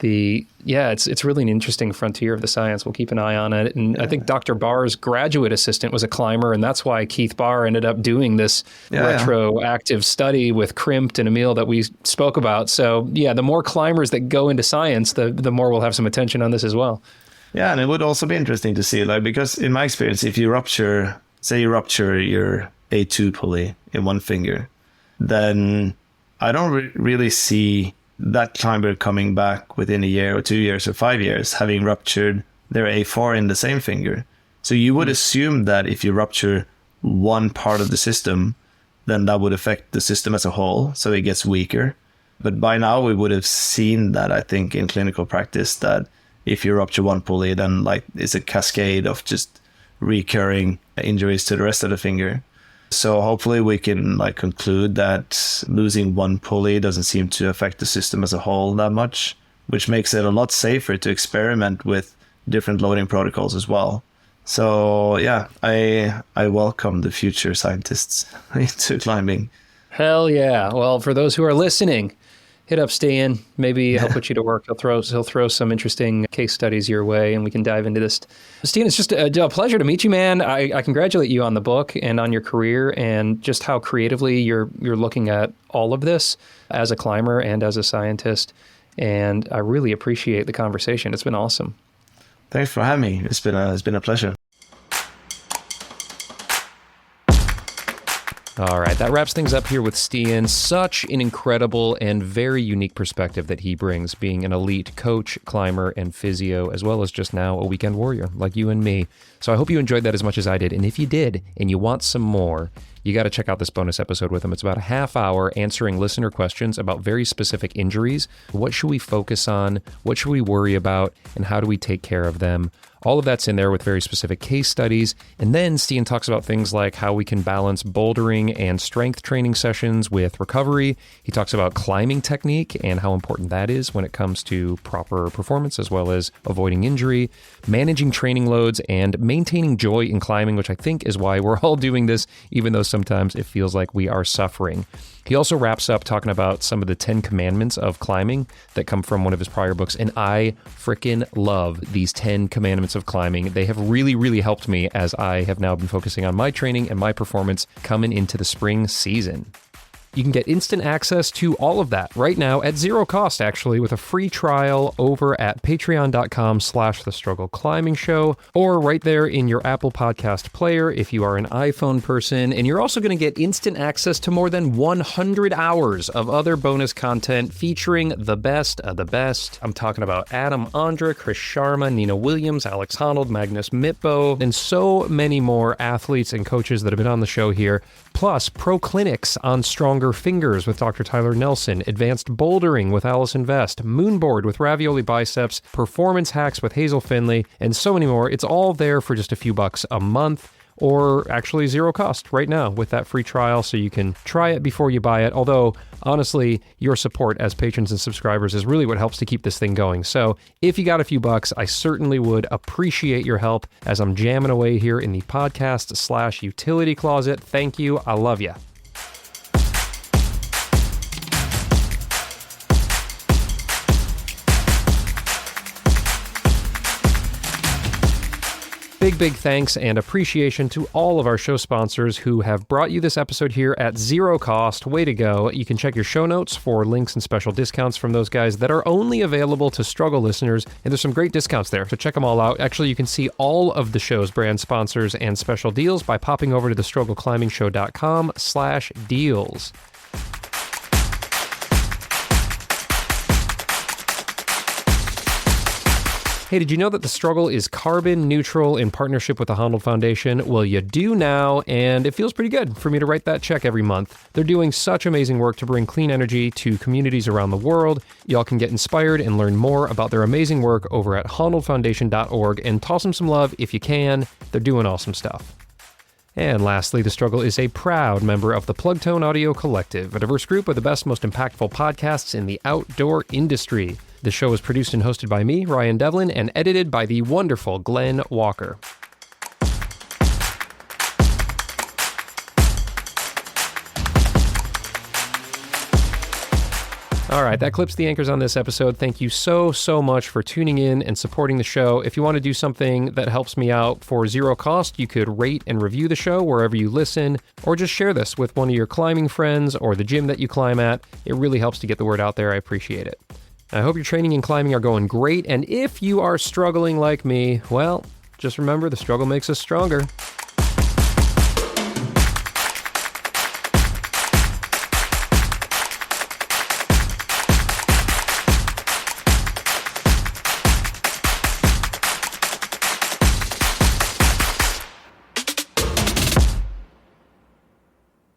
it's really an interesting frontier of the science. We'll keep an eye on it. And I think Dr. Barr's graduate assistant was a climber, and that's why Keith Barr ended up doing this retroactive study with Crimp and Emil that we spoke about. So the more climbers that go into science, the more we'll have some attention on this as well. Yeah, and it would also be interesting to see, like, because in my experience, if you rupture your A2 pulley in one finger, then I don't really see that climber coming back within a year or 2 years or 5 years having ruptured their A4 in the same finger. So you would assume that if you rupture one part of the system, then that would affect the system as a whole, so it gets weaker. But by now we would have seen that, I think, in clinical practice, that if you rupture one pulley, then like it's a cascade of just recurring injuries to the rest of the finger. So hopefully we can like conclude that losing one pulley doesn't seem to affect the system as a whole that much, which makes it a lot safer to experiment with different loading protocols as well. So yeah, I welcome the future scientists into climbing. Hell yeah. Well, for those who are listening, hit up Stian. Maybe he'll put you to work. He'll throw some interesting case studies your way, and we can dive into this. Stian, it's just a pleasure to meet you, man. I congratulate you on the book and on your career, and just how creatively you're looking at all of this as a climber and as a scientist. And I really appreciate the conversation. It's been awesome. Thanks for having me. It's been a pleasure. All right, that wraps things up here with Stian. Such an incredible and very unique perspective that he brings, being an elite coach, climber, and physio, as well as just now a weekend warrior like you and me. So I hope you enjoyed that as much as I did. And if you did, and you want some more, you got to check out this bonus episode with him. It's about a half hour answering listener questions about very specific injuries. What should we focus on? What should we worry about? And how do we take care of them? All of that's in there with very specific case studies. And then Stian talks about things like how we can balance bouldering and strength training sessions with recovery. He talks about climbing technique and how important that is when it comes to proper performance, as well as avoiding injury, managing training loads, and maintaining joy in climbing, which I think is why we're all doing this, even though sometimes it feels like we are suffering. He also wraps up talking about some of the 10 commandments of climbing that come from one of his prior books. And I freaking love these 10 commandments of climbing. They have really, really helped me as I have now been focusing on my training and my performance coming into the spring season. You can get instant access to all of that right now at zero cost, actually, with a free trial over at patreon.com/thestruggleclimbing-show, or right there in your Apple Podcast player if you are an iPhone person. And you're also going to get instant access to more than 100 hours of other bonus content featuring the best of the best. I'm talking about Adam Ondra, Chris Sharma, Nina Williams, Alex Honnold, Magnus Mitbo, and so many more athletes and coaches that have been on the show here. Plus, pro clinics on stronger fingers with Dr. Tyler Nelson, advanced bouldering with Allison Vest, moonboard with Ravioli Biceps, performance hacks with Hazel Finley, and so many more. It's all there for just a few bucks a month. or actually zero cost right now with that free trial, so you can try it before you buy it. Although, honestly, your support as patrons and subscribers is really what helps to keep this thing going. So if you got a few bucks, I certainly would appreciate your help as I'm jamming away here in the podcast/utility closet. Thank you. I love you. Big thanks and appreciation to all of our show sponsors who have brought you this episode here at zero cost. Way to go. You can check your show notes for links and special discounts from those guys that are only available to Struggle listeners, and there's some great discounts there, so check them all out. Actually, you can see all of the show's brand sponsors and special deals by popping over to thestruggleclimbingshow.com/deals. Hey, did you know that The Struggle is carbon neutral in partnership with the Honnold Foundation? Well, you do now, and it feels pretty good for me to write that check every month. They're doing such amazing work to bring clean energy to communities around the world. Y'all can get inspired and learn more about their amazing work over at honnoldfoundation.org, and toss them some love if you can. They're doing awesome stuff. And lastly, The Struggle is a proud member of the Plugtone Audio Collective, a diverse group of the best, most impactful podcasts in the outdoor industry. The show is produced and hosted by me, Ryan Devlin, and edited by the wonderful Glenn Walker. All right, that clips the anchors on this episode. Thank you so much for tuning in and supporting the show. If you want to do something that helps me out for zero cost, you could rate and review the show wherever you listen, or just share this with one of your climbing friends or the gym that you climb at. It really helps to get the word out there. I appreciate it. I hope your training and climbing are going great, and if you are struggling like me, well, just remember the struggle makes us stronger.